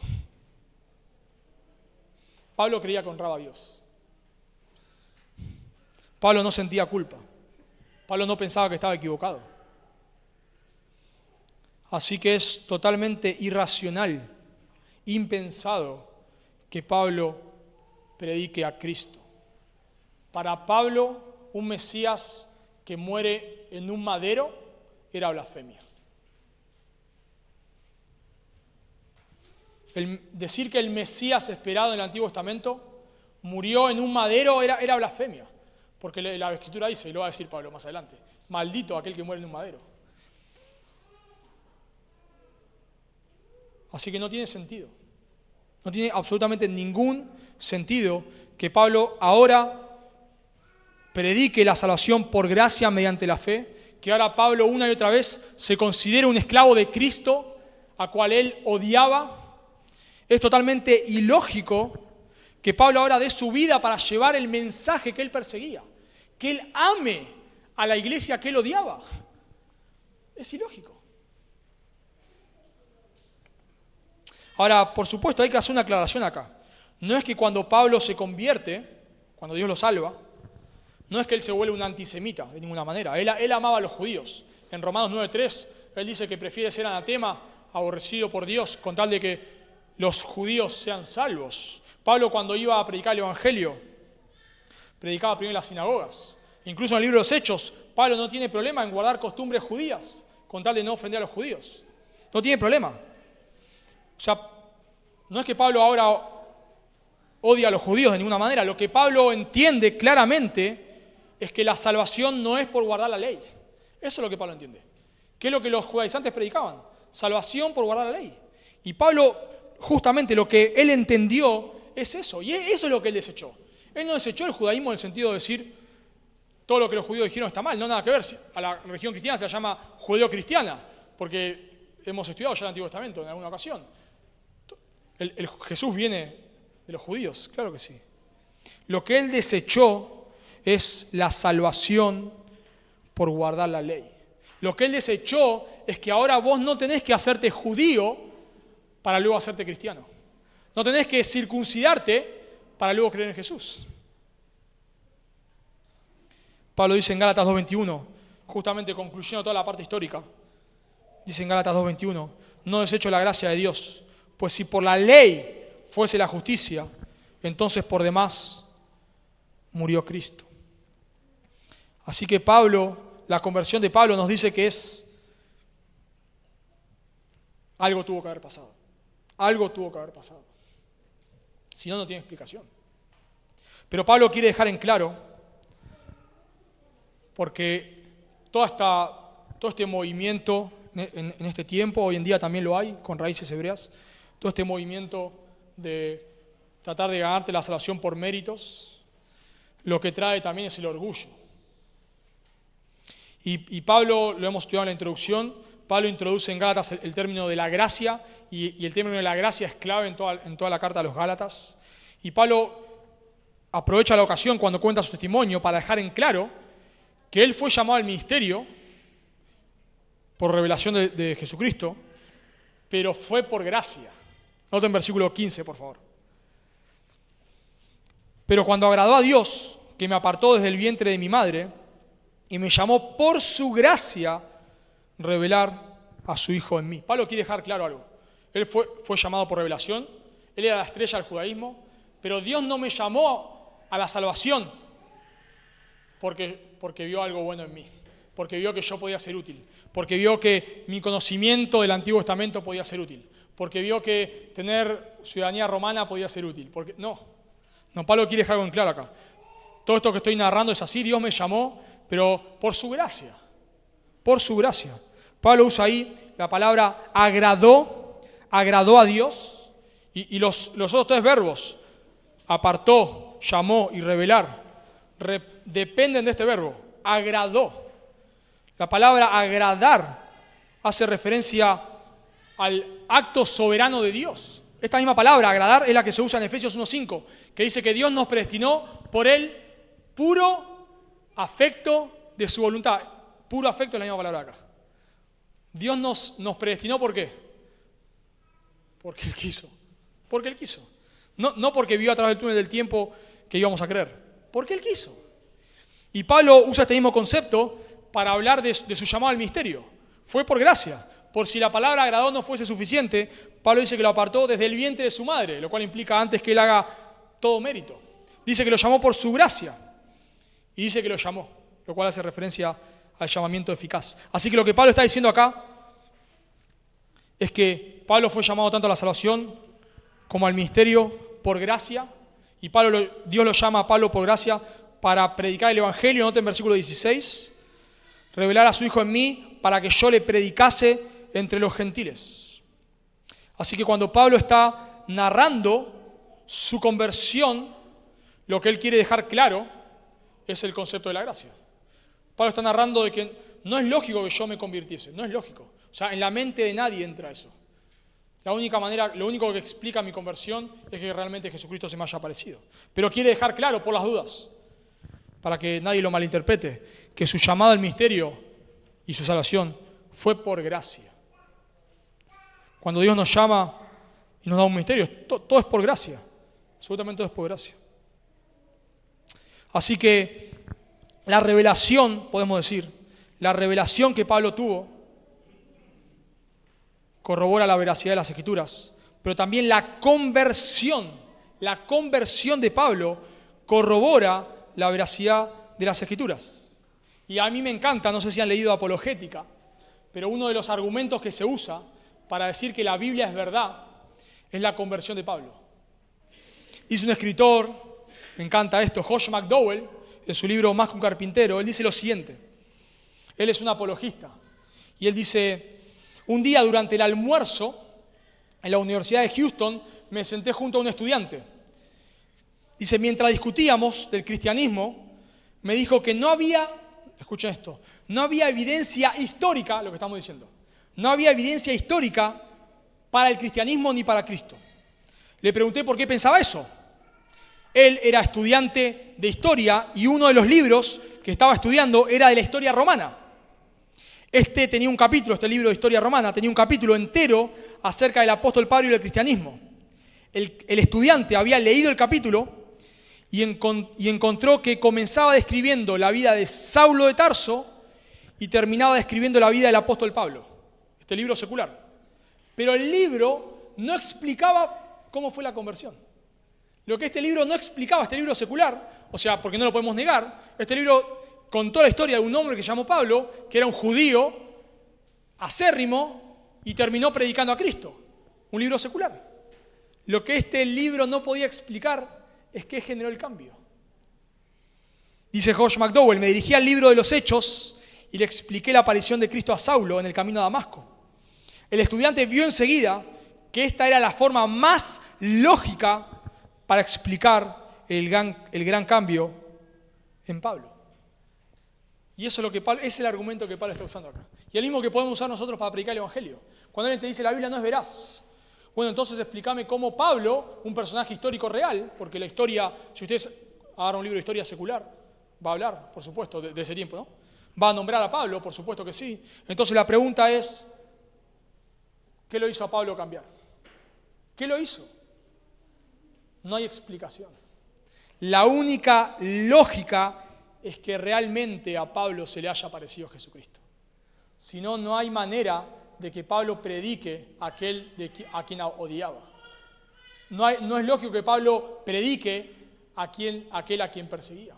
S1: Pablo creía que honraba a Dios. Pablo no sentía culpa. Pablo no pensaba que estaba equivocado. Así que es totalmente irracional, impensado, que Pablo predique a Cristo. Para Pablo, un Mesías que muere en un madero era blasfemia. Decir que el Mesías esperado en el Antiguo Testamento murió en un madero era blasfemia. Porque la Escritura dice, y lo va a decir Pablo más adelante, maldito aquel que muere en un madero. Así que no tiene sentido. No tiene absolutamente ningún sentido que Pablo ahora predique la salvación por gracia mediante la fe, que ahora Pablo una y otra vez se considere un esclavo de Cristo, a cual él odiaba. Es totalmente ilógico que Pablo ahora dé su vida para llevar el mensaje que él perseguía, que él ame a la iglesia que él odiaba. Es ilógico. Ahora, por supuesto, hay que hacer una aclaración acá. No es que cuando Pablo se convierte, cuando Dios lo salva, no es que él se vuelve un antisemita de ninguna manera. Él amaba a los judíos. En Romanos 9:3 Él dice que prefiere ser anatema, aborrecido por Dios, con tal de que los judíos sean salvos. Pablo, cuando iba a predicar el Evangelio, predicaba primero en las sinagogas. Incluso en el libro de los Hechos, Pablo no tiene problema en guardar costumbres judías, con tal de no ofender a los judíos. No tiene problema. O sea, no es que Pablo ahora odia a los judíos de ninguna manera. Lo que Pablo entiende claramente es que la salvación no es por guardar la ley. Eso es lo que Pablo entiende. ¿Qué es lo que los judaizantes predicaban? Salvación por guardar la ley. Y Pablo, justamente lo que él entendió es eso. Y eso es lo que él desechó. Él no desechó el judaísmo en el sentido de decir todo lo que los judíos dijeron está mal. No, nada que ver. A la religión cristiana se la llama judeo-cristiana, porque hemos estudiado ya el Antiguo Testamento en alguna ocasión. Jesús viene de los judíos, claro que sí. Lo que él desechó es la salvación por guardar la ley. Lo que él desechó es que ahora vos no tenés que hacerte judío para luego hacerte cristiano. No tenés que circuncidarte para luego creer en Jesús. Pablo dice en Gálatas 2:21, justamente concluyendo toda la parte histórica, dice en Gálatas 2:21, no desecho la gracia de Dios, pues si por la ley fuese la justicia, entonces por demás murió Cristo. Así que la conversión de Pablo nos dice que algo tuvo que haber pasado. Algo tuvo que haber pasado. Si no, no tiene explicación. Pero Pablo quiere dejar en claro, porque todo este movimiento en este tiempo, hoy en día también lo hay, con raíces hebreas, todo este movimiento de tratar de ganarte la salvación por méritos, lo que trae también es el orgullo. Y Pablo, lo hemos estudiado en la introducción, Pablo introduce en Gálatas el término de la gracia, y el término de la gracia es clave en toda la carta a los Gálatas. Y Pablo aprovecha la ocasión cuando cuenta su testimonio para dejar en claro que él fue llamado al ministerio por revelación de Jesucristo, pero fue por gracia. Noten versículo 15, por favor. Pero cuando agradó a Dios, que me apartó desde el vientre de mi madre, y me llamó por su gracia revelar a su Hijo en mí. Pablo quiere dejar claro algo. Él fue llamado por revelación, él era la estrella del judaísmo, pero Dios no me llamó a la salvación porque vio algo bueno en mí, porque vio que yo podía ser útil, porque vio que mi conocimiento del Antiguo Testamento podía ser útil, porque vio que tener ciudadanía romana podía ser útil. No, Pablo quiere dejar algo en claro acá. Todo esto que estoy narrando es así, Dios me llamó, pero por su gracia, por su gracia. Pablo usa ahí la palabra agradó a Dios, y los otros tres verbos, apartó, llamó y revelar, dependen de este verbo, agradó. La palabra agradar hace referencia al acto soberano de Dios. Esta misma palabra, agradar, es la que se usa en Efesios 1:5, que dice que Dios nos predestinó por el puro afecto de su voluntad. Puro afecto es la misma palabra acá. Dios nos predestinó, ¿por qué? Porque Él quiso. Porque Él quiso. No porque vio a través del túnel del tiempo que íbamos a creer. Porque Él quiso. Y Pablo usa este mismo concepto para hablar de su llamado al ministerio. Fue por gracia. Por si la palabra agradó no fuese suficiente, Pablo dice que lo apartó desde el vientre de su madre, lo cual implica antes que Él haga todo mérito. Dice que lo llamó por su gracia. Y dice que lo llamó, lo cual hace referencia al llamamiento eficaz. Así que lo que Pablo está diciendo acá es que Pablo fue llamado tanto a la salvación como al ministerio por gracia, y Dios lo llama a Pablo por gracia para predicar el Evangelio. Noten versículo 16, revelar a su Hijo en mí para que yo le predicase entre los gentiles. Así que cuando Pablo está narrando su conversión, lo que él quiere dejar claro es el concepto de la gracia. Pablo está narrando de que no es lógico que yo me convirtiese, no es lógico. O sea, en la mente de nadie entra eso. Lo único que explica mi conversión es que realmente Jesucristo se me haya aparecido. Pero quiere dejar claro, por las dudas, para que nadie lo malinterprete, que su llamado al misterio y su salvación fue por gracia. Cuando Dios nos llama y nos da un misterio, todo es por gracia. Absolutamente todo es por gracia. Así que la revelación, podemos decir, la revelación que Pablo tuvo corrobora la veracidad de las Escrituras, pero también la conversión de Pablo corrobora la veracidad de las Escrituras. Y a mí me encanta, no sé si han leído Apologética, pero uno de los argumentos que se usa para decir que la Biblia es verdad es la conversión de Pablo. Dice un escritor, me encanta esto, Josh McDowell, en su libro Más que un carpintero, él dice lo siguiente. Él es un apologista. Y él dice, un día durante el almuerzo en la Universidad de Houston me senté junto a un estudiante. Dice, mientras discutíamos del cristianismo, me dijo que no había, escuchen esto, no había evidencia histórica, lo que estamos diciendo, no había evidencia histórica para el cristianismo ni para Cristo. Le pregunté por qué pensaba eso. Él era estudiante de historia y uno de los libros que estaba estudiando era de la historia romana. Este libro de historia romana, tenía un capítulo entero acerca del apóstol Pablo y del cristianismo. El estudiante había leído el capítulo y encontró que comenzaba describiendo la vida de Saulo de Tarso y terminaba describiendo la vida del apóstol Pablo. Este libro secular. Pero el libro no explicaba cómo fue la conversión. Lo que este libro no explicaba, este libro secular, o sea, porque no lo podemos negar, este libro contó la historia de un hombre que se llamó Pablo, que era un judío acérrimo y terminó predicando a Cristo. Un libro secular. Lo que este libro no podía explicar es qué generó el cambio. Dice Josh McDowell, me dirigí al libro de los Hechos y le expliqué la aparición de Cristo a Saulo en el camino a Damasco. El estudiante vio enseguida que esta era la forma más lógica para explicar el gran cambio en Pablo. Y eso es ese es el argumento que Pablo está usando acá. Y el mismo que podemos usar nosotros para predicar el Evangelio. Cuando alguien te dice la Biblia no es veraz, bueno, entonces explícame cómo Pablo, un personaje histórico real, porque la historia, si ustedes agarran un libro de historia secular, va a hablar, por supuesto, de ese tiempo, ¿no? Va a nombrar a Pablo, por supuesto que sí. Entonces la pregunta es, ¿qué lo hizo a Pablo cambiar? ¿Qué lo hizo? No hay explicación. La única lógica es que realmente a Pablo se le haya aparecido Jesucristo. Si no, no hay manera de que Pablo predique a quien odiaba. No es lógico que Pablo predique a aquel a quien perseguía.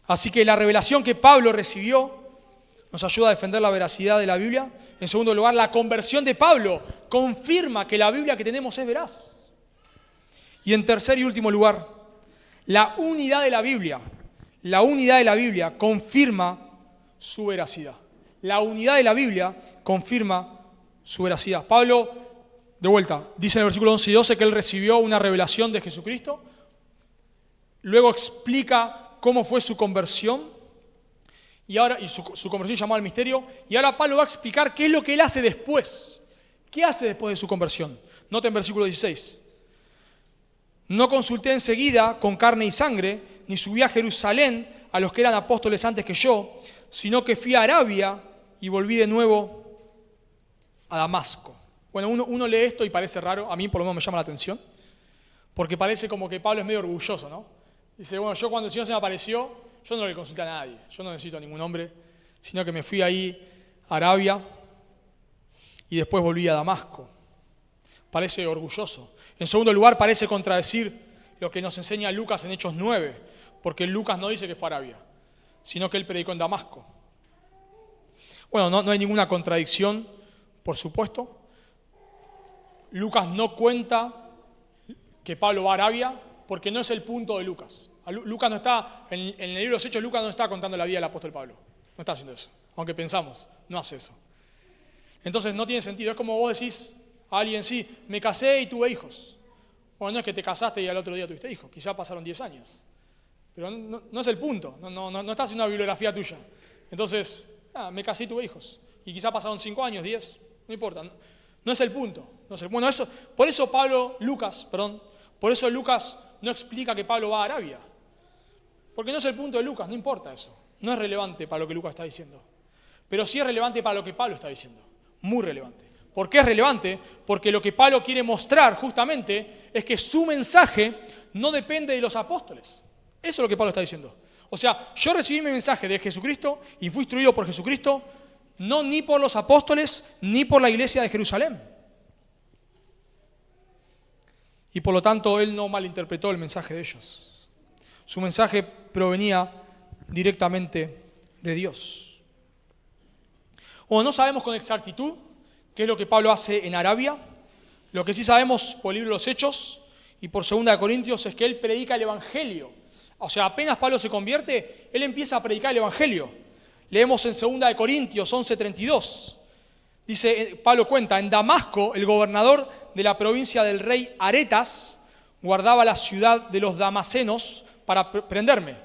S1: Así que la revelación que Pablo recibió nos ayuda a defender la veracidad de la Biblia. En segundo lugar, la conversión de Pablo confirma que la Biblia que tenemos es veraz. Y en tercer y último lugar, la unidad de la Biblia confirma su veracidad. La unidad de la Biblia confirma su veracidad. Pablo, de vuelta, dice en el versículo 11 y 12 que él recibió una revelación de Jesucristo. Luego explica cómo fue su conversión y su conversión llamada al misterio. Y ahora Pablo va a explicar qué es lo que él hace después. ¿Qué hace después de su conversión? Noten versículo 16. No consulté enseguida con carne y sangre, ni subí a Jerusalén a los que eran apóstoles antes que yo, sino que fui a Arabia y volví de nuevo a Damasco. Bueno, uno lee esto y parece raro, a mí por lo menos me llama la atención, porque parece como que Pablo es medio orgulloso, ¿no? Dice, bueno, yo cuando el Señor se me apareció, yo no le consulté a nadie, yo no necesito a ningún hombre, sino que me fui ahí a Arabia y después volví a Damasco. Parece orgulloso. En segundo lugar, parece contradecir lo que nos enseña Lucas en Hechos 9, porque Lucas no dice que fue a Arabia, sino que él predicó en Damasco. Bueno, no hay ninguna contradicción, por supuesto. Lucas no cuenta que Pablo va a Arabia, porque no es el punto de Lucas. Lucas no está, en el libro de los Hechos, Lucas no está contando la vida del apóstol Pablo. No está haciendo eso. Aunque pensamos, no hace eso. Entonces no tiene sentido. Es como vos decís a alguien, sí, me casé y tuve hijos. Bueno, no es que te casaste y al otro día tuviste hijos. Quizás pasaron 10 años. Pero no es el punto. No estás haciendo una bibliografía tuya. Entonces, me casé y tuve hijos. Y quizás pasaron 5 años, 10. No importa. No es el punto. Bueno, por eso Lucas no explica que Pablo va a Arabia. Porque no es el punto de Lucas, no importa eso. No es relevante para lo que Lucas está diciendo. Pero sí es relevante para lo que Pablo está diciendo. Muy relevante. ¿Por qué es relevante? Porque lo que Pablo quiere mostrar justamente es que su mensaje no depende de los apóstoles. Eso es lo que Pablo está diciendo. O sea, yo recibí mi mensaje de Jesucristo y fui instruido por Jesucristo no ni por los apóstoles ni por la iglesia de Jerusalén. Y por lo tanto él no malinterpretó el mensaje de ellos. Su mensaje provenía directamente de Dios. Bueno, no sabemos con exactitud qué es lo que Pablo hace en Arabia. Lo que sí sabemos por el libro de los Hechos y por 2 Corintios es que él predica el Evangelio. O sea, apenas Pablo se convierte, él empieza a predicar el Evangelio. Leemos en 2 Corintios 11:32. Dice, Pablo cuenta, en Damasco el gobernador de la provincia del rey Aretas guardaba la ciudad de los damasenos para prenderme.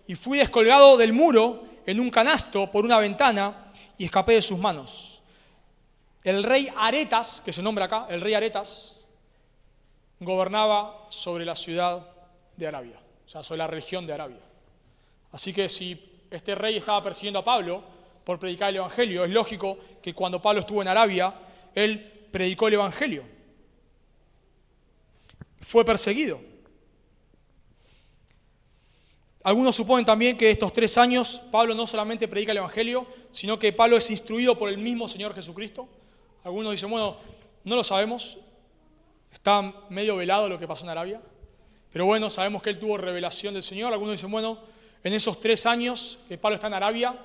S1: Y fui descolgado del muro en un canasto por una ventana y escapé de sus manos. El rey Aretas, que se nombra acá, el rey Aretas, gobernaba sobre la ciudad de Arabia, o sea, sobre la región de Arabia. Así que si este rey estaba persiguiendo a Pablo por predicar el Evangelio, es lógico que cuando Pablo estuvo en Arabia, él predicó el Evangelio. Fue perseguido. Algunos suponen también que estos 3 años Pablo no solamente predica el Evangelio, sino que Pablo es instruido por el mismo Señor Jesucristo. Algunos dicen, bueno, no lo sabemos, está medio velado lo que pasó en Arabia, pero bueno, sabemos que él tuvo revelación del Señor. Algunos dicen, bueno, en esos 3 años que Pablo está en Arabia,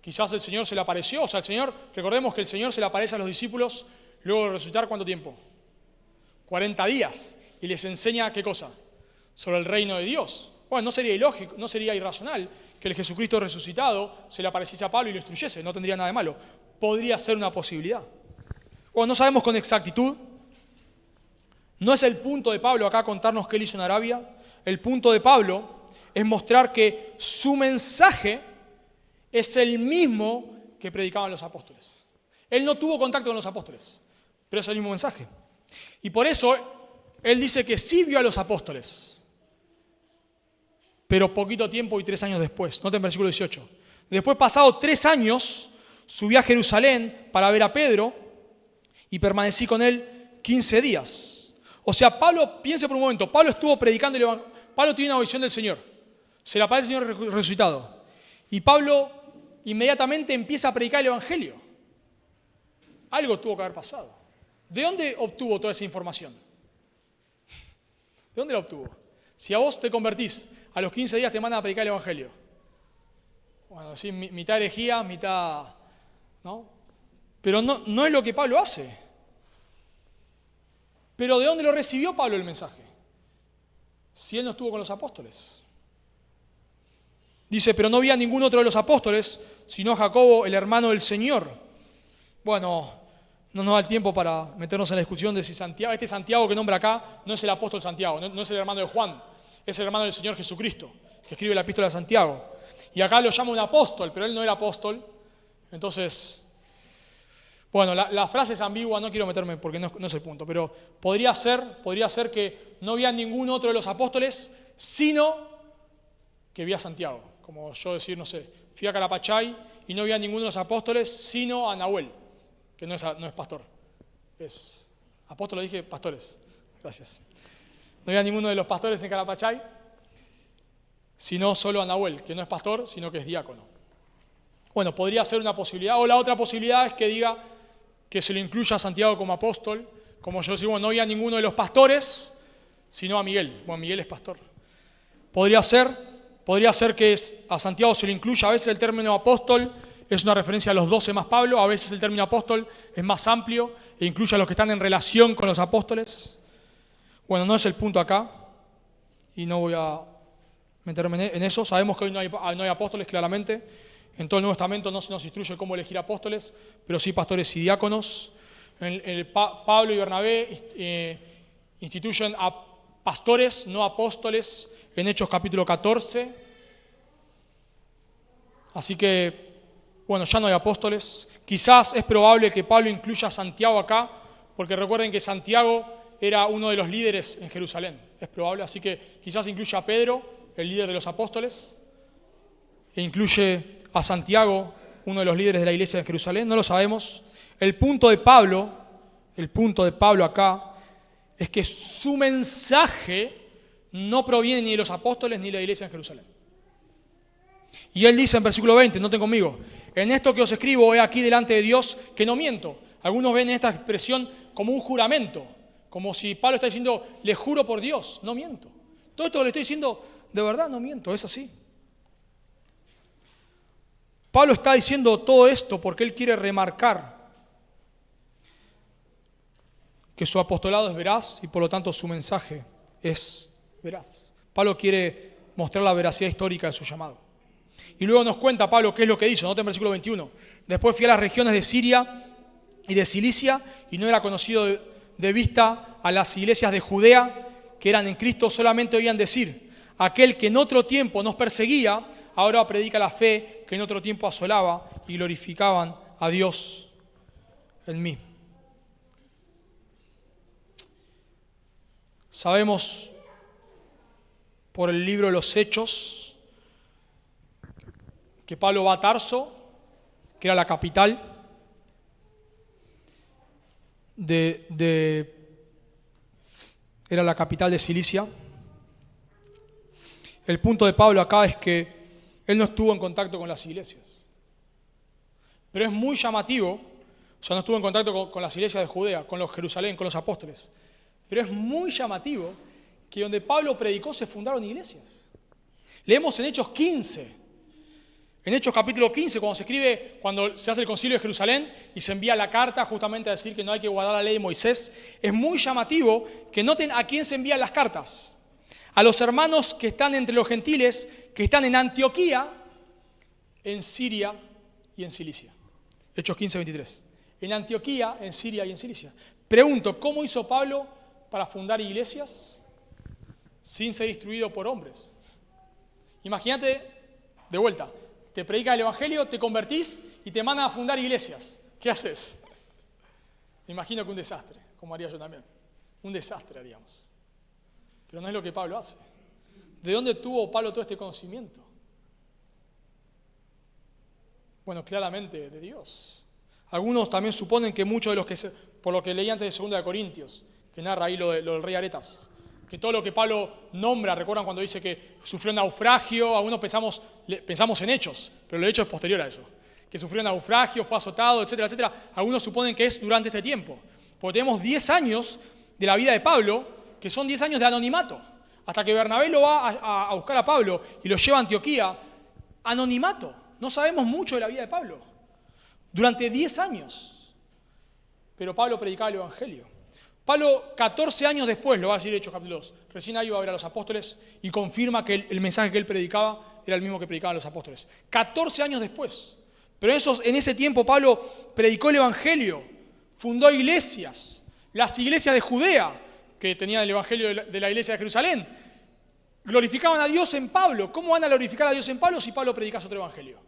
S1: quizás el Señor se le apareció. O sea, el Señor, recordemos que el Señor se le aparece a los discípulos luego de resucitar, ¿cuánto tiempo? 40 días. Y les enseña, ¿qué cosa? Sobre el reino de Dios. Bueno, no sería ilógico, no sería irracional que el Jesucristo resucitado se le apareciese a Pablo y lo instruyese, no tendría nada de malo. Podría ser una posibilidad. Bueno, no sabemos con exactitud. No es el punto de Pablo acá contarnos qué él hizo en Arabia. El punto de Pablo es mostrar que su mensaje es el mismo que predicaban los apóstoles. Él no tuvo contacto con los apóstoles, pero es el mismo mensaje. Y por eso él dice que sí vio a los apóstoles, pero poquito tiempo y 3 años después. Noten el versículo 18. Después, pasado 3 años, subí a Jerusalén para ver a Pedro y permanecí con él 15 días. O sea, Pablo, piense por un momento, Pablo estuvo predicando el Evangelio. Pablo tiene una visión del Señor. Se le aparece el Señor resucitado. Y Pablo inmediatamente empieza a predicar el Evangelio. Algo tuvo que haber pasado. ¿De dónde obtuvo toda esa información? ¿De dónde la obtuvo? Si a vos te convertís, a los 15 días te mandan a predicar el Evangelio. Bueno, sí, mitad herejía, mitad... ¿no? Pero no es lo que Pablo hace. Pero ¿de dónde lo recibió Pablo el mensaje? Si él no estuvo con los apóstoles. Dice, pero no vi a ningún otro de los apóstoles, sino a Jacobo, el hermano del Señor. Bueno, no nos da el tiempo para meternos en la discusión de si Santiago, este Santiago que nombra acá, no es el apóstol Santiago, no es el hermano de Juan, es el hermano del Señor Jesucristo, que escribe la epístola de Santiago. Y acá lo llama un apóstol, pero él no era apóstol. Entonces, bueno, la frase es ambigua, no quiero meterme porque no es el punto, pero podría ser que no vi a ningún otro de los apóstoles, sino que vi a Santiago. Como yo decir, no sé, fui a Carapachay y no vi a ninguno de los apóstoles, sino a Nahuel, que no es pastor. Es apóstol, lo dije, pastores. Gracias. No vi a ninguno de los pastores en Carapachay, sino solo a Nahuel, que no es pastor, sino que es diácono. Bueno, podría ser una posibilidad. O la otra posibilidad es que diga que se lo incluya a Santiago como apóstol. Como yo digo, no vi a ninguno de los pastores, sino a Miguel. Bueno, Miguel es pastor. Podría ser que a Santiago se le incluya. A veces el término apóstol es una referencia a los 12 más Pablo. A veces el término apóstol es más amplio e incluye a los que están en relación con los apóstoles. Bueno, no es el punto acá y no voy a meterme en eso. Sabemos que hoy no hay apóstoles, claramente. En todo el Nuevo Testamento no se nos instruye cómo elegir apóstoles, pero sí pastores y diáconos. Pablo y Bernabé instituyen a pastores, no apóstoles, en Hechos capítulo 14. Así que, bueno, ya no hay apóstoles. Quizás es probable que Pablo incluya a Santiago acá, porque recuerden que Santiago era uno de los líderes en Jerusalén. Es probable, así que quizás incluya a Pedro, el líder de los apóstoles, e incluye a Santiago, uno de los líderes de la iglesia de Jerusalén. No lo sabemos. El punto de Pablo acá es que su mensaje no proviene ni de los apóstoles ni de la iglesia en Jerusalén. Y él dice en versículo 20, noten conmigo, en esto que os escribo he aquí delante de Dios que no miento. Algunos ven esta expresión como un juramento, como si Pablo está diciendo, le juro por Dios, no miento. Todo esto que le estoy diciendo, de verdad no miento, es así. Pablo está diciendo todo esto porque él quiere remarcar que su apostolado es veraz y por lo tanto su mensaje es veraz. Pablo quiere mostrar la veracidad histórica de su llamado. Y luego nos cuenta Pablo qué es lo que hizo, nota en versículo 21. Después fui a las regiones de Siria y de Cilicia y no era conocido de vista a las iglesias de Judea que eran en Cristo, solamente oían decir, aquel que en otro tiempo nos perseguía, ahora predica la fe que en otro tiempo asolaba y glorificaban a Dios en mí. Sabemos por el libro de los Hechos que Pablo va a Tarso, que era la capital era la capital de Cilicia. El punto de Pablo acá es que él no estuvo en contacto con las iglesias. Pero es muy llamativo, o sea, no estuvo en contacto con las iglesias de Judea, con los Jerusalén, con los apóstoles. Pero es muy llamativo que donde Pablo predicó se fundaron iglesias. Leemos en Hechos 15. En Hechos capítulo 15, cuando se hace el concilio de Jerusalén y se envía la carta justamente a decir que no hay que guardar la ley de Moisés, es muy llamativo que noten a quién se envían las cartas. A los hermanos que están entre los gentiles, que están en Antioquía, en Siria y en Cilicia. Hechos 15, 23. En Antioquía, en Siria y en Cilicia. Pregunto, ¿cómo hizo Pablo para fundar iglesias sin ser instruido por hombres? Imagínate, de vuelta, te predica el evangelio, te convertís y te mandan a fundar iglesias. ¿Qué haces? Me imagino que un desastre, como haría yo también. Un desastre haríamos. Pero no es lo que Pablo hace. ¿De dónde tuvo Pablo todo este conocimiento? Bueno, claramente de Dios. Algunos también suponen que muchos de los que, por lo que leí antes de 2 de Corintios, que narra ahí lo del rey Aretas, que todo lo que Pablo nombra, recuerdan cuando dice que sufrió naufragio, algunos pensamos en Hechos, pero el hecho es posterior a eso, que sufrió naufragio, fue azotado, etcétera, etcétera. Algunos suponen que es durante este tiempo, porque tenemos 10 años de la vida de Pablo, que son 10 años de anonimato, hasta que Bernabé lo va a buscar a Pablo y lo lleva a Antioquía, anonimato, no sabemos mucho de la vida de Pablo, durante 10 años, pero Pablo predicaba el evangelio. Pablo, 14 años después, lo va a decir Hechos capítulo 2, recién ahí va a ver a los apóstoles y confirma que el mensaje que él predicaba era el mismo que predicaban los apóstoles. 14 años después. Pero en ese tiempo Pablo predicó el evangelio, fundó iglesias, las iglesias de Judea, que tenían el evangelio de la iglesia de Jerusalén, glorificaban a Dios en Pablo. ¿Cómo van a glorificar a Dios en Pablo si Pablo predicase otro evangelio?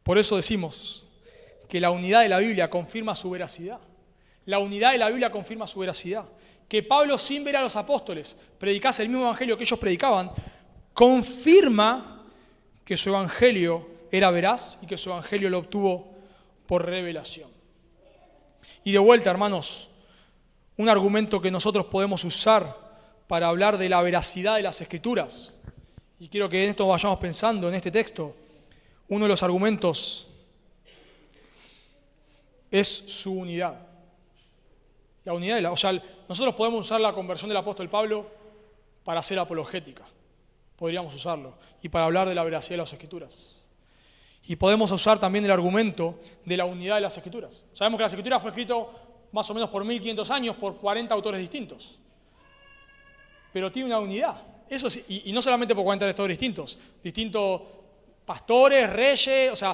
S1: Por eso decimos que la unidad de la Biblia confirma su veracidad. La unidad de la Biblia confirma su veracidad. Que Pablo, sin ver a los apóstoles, predicase el mismo evangelio que ellos predicaban, confirma que su evangelio era veraz y que su evangelio lo obtuvo por revelación. Y de vuelta, hermanos, un argumento que nosotros podemos usar para hablar de la veracidad de las Escrituras, y quiero que en esto vayamos pensando en este texto, uno de los argumentos es su unidad. La unidad nosotros podemos usar la conversión del apóstol Pablo para hacer apologética. Podríamos usarlo. Y para hablar de la veracidad de las Escrituras. Y podemos usar también el argumento de la unidad de las Escrituras. Sabemos que las Escrituras fue escrito más o menos por 1500 años por 40 autores distintos. Pero tiene una unidad. Eso sí, y no solamente por 40 autores distintos pastores, reyes,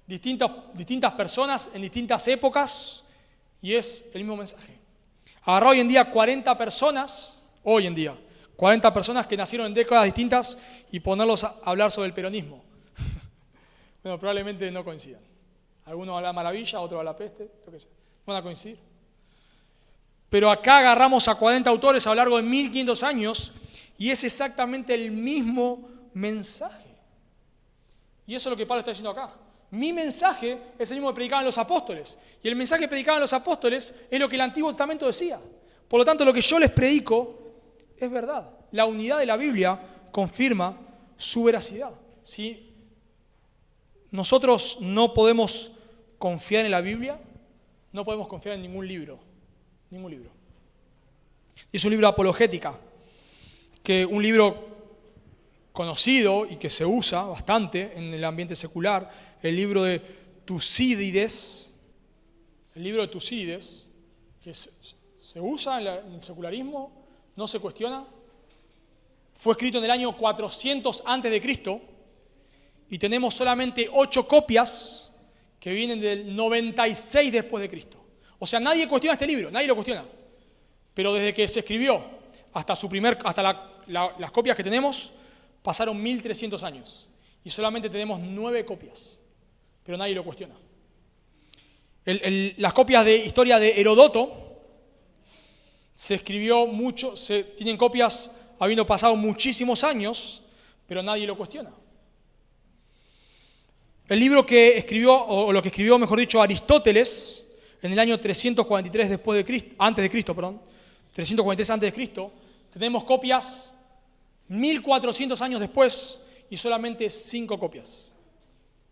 S1: distintas personas en distintas épocas, y es el mismo mensaje. Agarrá hoy en día 40 personas que nacieron en décadas distintas y ponerlos a hablar sobre el peronismo. Bueno, probablemente no coincidan. Algunos hablan maravilla, otros hablan peste, lo que sea. No van a coincidir. Pero acá agarramos a 40 autores a lo largo de 1500 años y es exactamente el mismo mensaje. Y eso es lo que Pablo está diciendo acá. Mi mensaje es el mismo que predicaban los apóstoles. Y el mensaje que predicaban los apóstoles es lo que el Antiguo Testamento decía. Por lo tanto, lo que yo les predico es verdad. La unidad de la Biblia confirma su veracidad. Si nosotros no podemos confiar en la Biblia, no podemos confiar en ningún libro. Ningún libro. Es un libro de apologética, que un libro conocido y que se usa bastante en el ambiente secular, el libro de Tucídides, que se usa en el secularismo, no se cuestiona, fue escrito en el año 400 a.C. y tenemos solamente 8 copias que vienen del 96 después de Cristo. O sea, nadie cuestiona este libro, nadie lo cuestiona. Pero desde que se escribió hasta las copias que tenemos, pasaron 1300 años y solamente tenemos 9 copias, pero nadie lo cuestiona. Las copias de historia de Heródoto se escribió mucho, tienen copias habiendo pasado muchísimos años, pero nadie lo cuestiona. El libro que escribió, o lo que escribió, mejor dicho, Aristóteles, en el año 343 antes de Cristo, 343 antes de Cristo, tenemos copias 1400 años después y solamente 5 copias.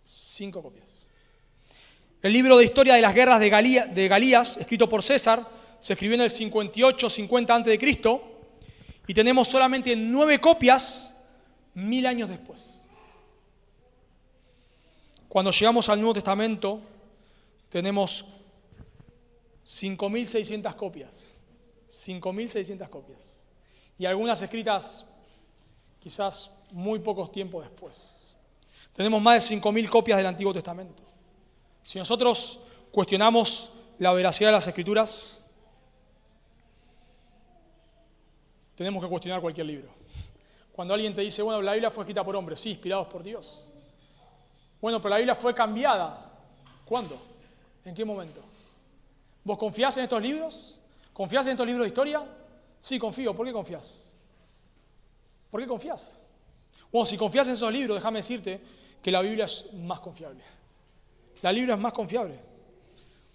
S1: 5 copias. El libro de historia de las guerras de Galías, escrito por César, se escribió en el 58-50 antes de Cristo y tenemos solamente 9 copias 1000 años después. Cuando llegamos al Nuevo Testamento, tenemos 5.600 copias. 5.600 copias. Y algunas escritas quizás muy pocos tiempos después. Tenemos más de 5.000 copias del Antiguo Testamento. Si nosotros cuestionamos la veracidad de las Escrituras, tenemos que cuestionar cualquier libro. Cuando alguien te dice, bueno, la Biblia fue escrita por hombres, sí, inspirados por Dios. Bueno, pero la Biblia fue cambiada. ¿Cuándo? ¿En qué momento? ¿Vos confiás en estos libros? ¿Confiás en estos libros de historia? Sí, confío. ¿Por qué confías? ¿Por qué confías? Bueno, si confías en esos libros, déjame decirte que la Biblia es más confiable. La Biblia es más confiable.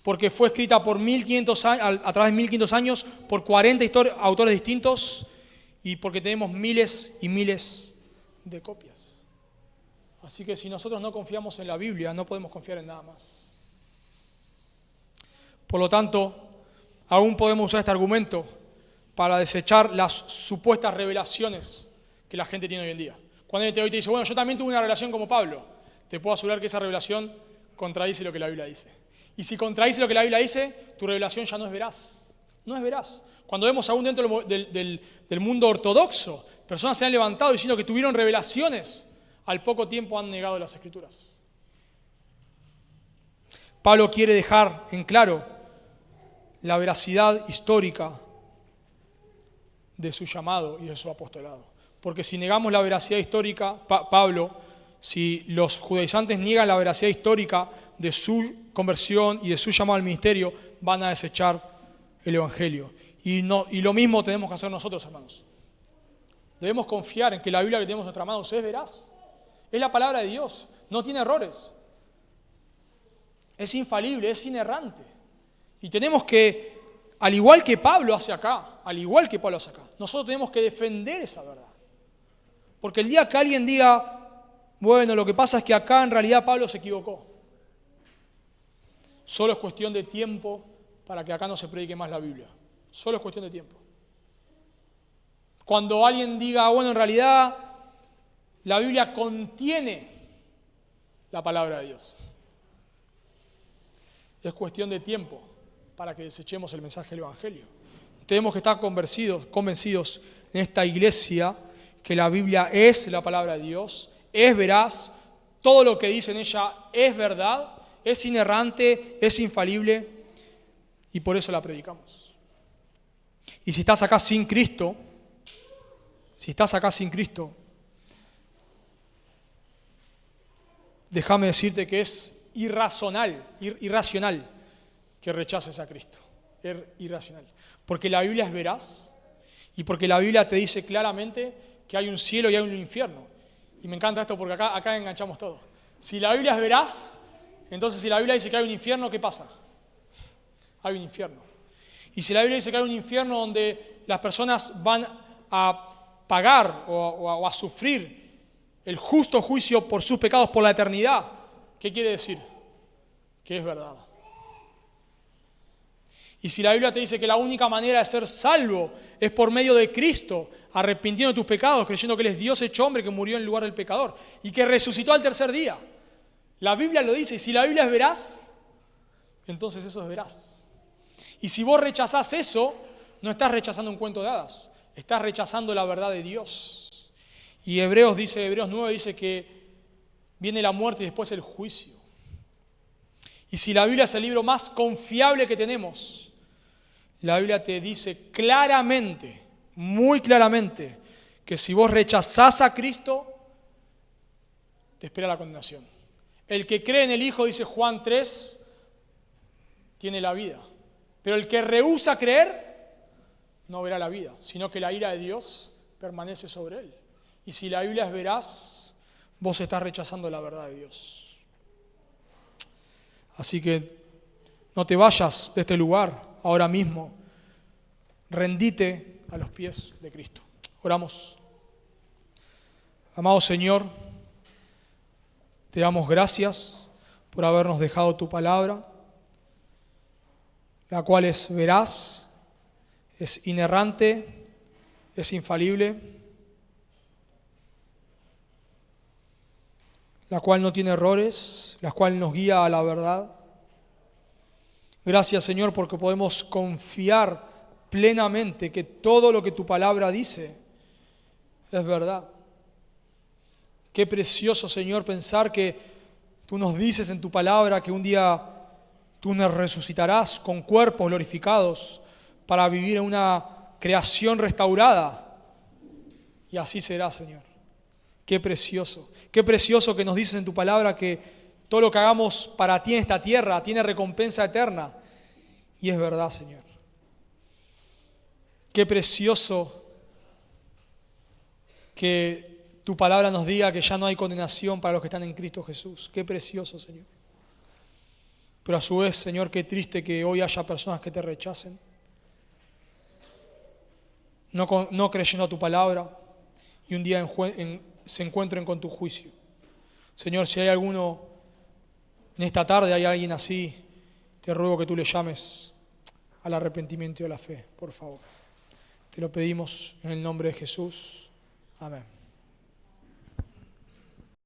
S1: Porque fue escrita por 1500 años, a través de 1500 años por 40 autores distintos y porque tenemos miles y miles de copias. Así que si nosotros no confiamos en la Biblia, no podemos confiar en nada más. Por lo tanto, aún podemos usar este argumento para desechar las supuestas revelaciones que la gente tiene hoy en día. Cuando alguien hoy te dice, bueno, yo también tuve una revelación como Pablo, te puedo asegurar que esa revelación contradice lo que la Biblia dice. Y si contradice lo que la Biblia dice, tu revelación ya no es veraz. No es veraz. Cuando vemos aún dentro del mundo ortodoxo, personas se han levantado diciendo que tuvieron revelaciones, al poco tiempo han negado las Escrituras. Pablo quiere dejar en claro la veracidad histórica de su llamado y de su apostolado. Porque si negamos la veracidad histórica, si los judaizantes niegan la veracidad histórica de su conversión y de su llamado al ministerio, van a desechar el Evangelio. Y lo mismo tenemos que hacer nosotros, hermanos. Debemos confiar en que la Biblia que tenemos en nuestras manos es veraz. Es la palabra de Dios, no tiene errores. Es infalible, es inerrante. Y tenemos que, al igual que Pablo hace acá, nosotros tenemos que defender esa verdad. Porque el día que alguien diga, bueno, lo que pasa es que acá en realidad Pablo se equivocó, solo es cuestión de tiempo para que acá no se predique más la Biblia. Solo es cuestión de tiempo. Cuando alguien diga, bueno, en realidad la Biblia contiene la palabra de Dios, es cuestión de tiempo para que desechemos el mensaje del Evangelio. Tenemos que estar convencidos en esta iglesia que la Biblia es la palabra de Dios, es veraz, todo lo que dice en ella es verdad, es inerrante, es infalible y por eso la predicamos. Y si estás acá sin Cristo, déjame decirte que es irracional que rechaces a Cristo. Es irracional. Porque la Biblia es veraz y porque la Biblia te dice claramente que hay un cielo y hay un infierno. Y me encanta esto porque acá enganchamos todo. Si la Biblia es veraz, entonces si la Biblia dice que hay un infierno, ¿qué pasa? Hay un infierno. Y si la Biblia dice que hay un infierno donde las personas van a pagar o a sufrir el justo juicio por sus pecados por la eternidad. ¿Qué quiere decir? Que es verdad. Y si la Biblia te dice que la única manera de ser salvo es por medio de Cristo, arrepintiendo de tus pecados, creyendo que Él es Dios hecho hombre que murió en lugar del pecador y que resucitó al tercer día. La Biblia lo dice, y si la Biblia es veraz, entonces eso es veraz. Y si vos rechazás eso, no estás rechazando un cuento de hadas, estás rechazando la verdad de Dios. Y Hebreos 9 dice que viene la muerte y después el juicio. Y si la Biblia es el libro más confiable que tenemos, la Biblia te dice claramente, muy claramente, que si vos rechazás a Cristo, te espera la condenación. El que cree en el Hijo, dice Juan 3, tiene la vida. Pero el que rehúsa creer, no verá la vida, sino que la ira de Dios permanece sobre él. Y si la Biblia es veraz, vos estás rechazando la verdad de Dios. Así que no te vayas de este lugar ahora mismo. Rendite a los pies de Cristo. Oramos. Amado Señor, te damos gracias por habernos dejado tu palabra, la cual es veraz, es inerrante, es infalible, la cual no tiene errores, la cual nos guía a la verdad. Gracias, Señor, porque podemos confiar plenamente que todo lo que tu palabra dice es verdad. Qué precioso, Señor, pensar que tú nos dices en tu palabra que un día tú nos resucitarás con cuerpos glorificados para vivir en una creación restaurada. Y así será, Señor. Qué precioso que nos dices en tu palabra que todo lo que hagamos para ti en esta tierra tiene recompensa eterna. Y es verdad, Señor. Qué precioso que tu palabra nos diga que ya no hay condenación para los que están en Cristo Jesús. Qué precioso, Señor. Pero a su vez, Señor, qué triste que hoy haya personas que te rechacen, no creyendo a tu palabra, y un día se encuentren con tu juicio. Señor, si hay alguno en esta tarde, hay alguien así, te ruego que tú le llames al arrepentimiento y a la fe, por favor. Te lo pedimos en el nombre de Jesús. Amén.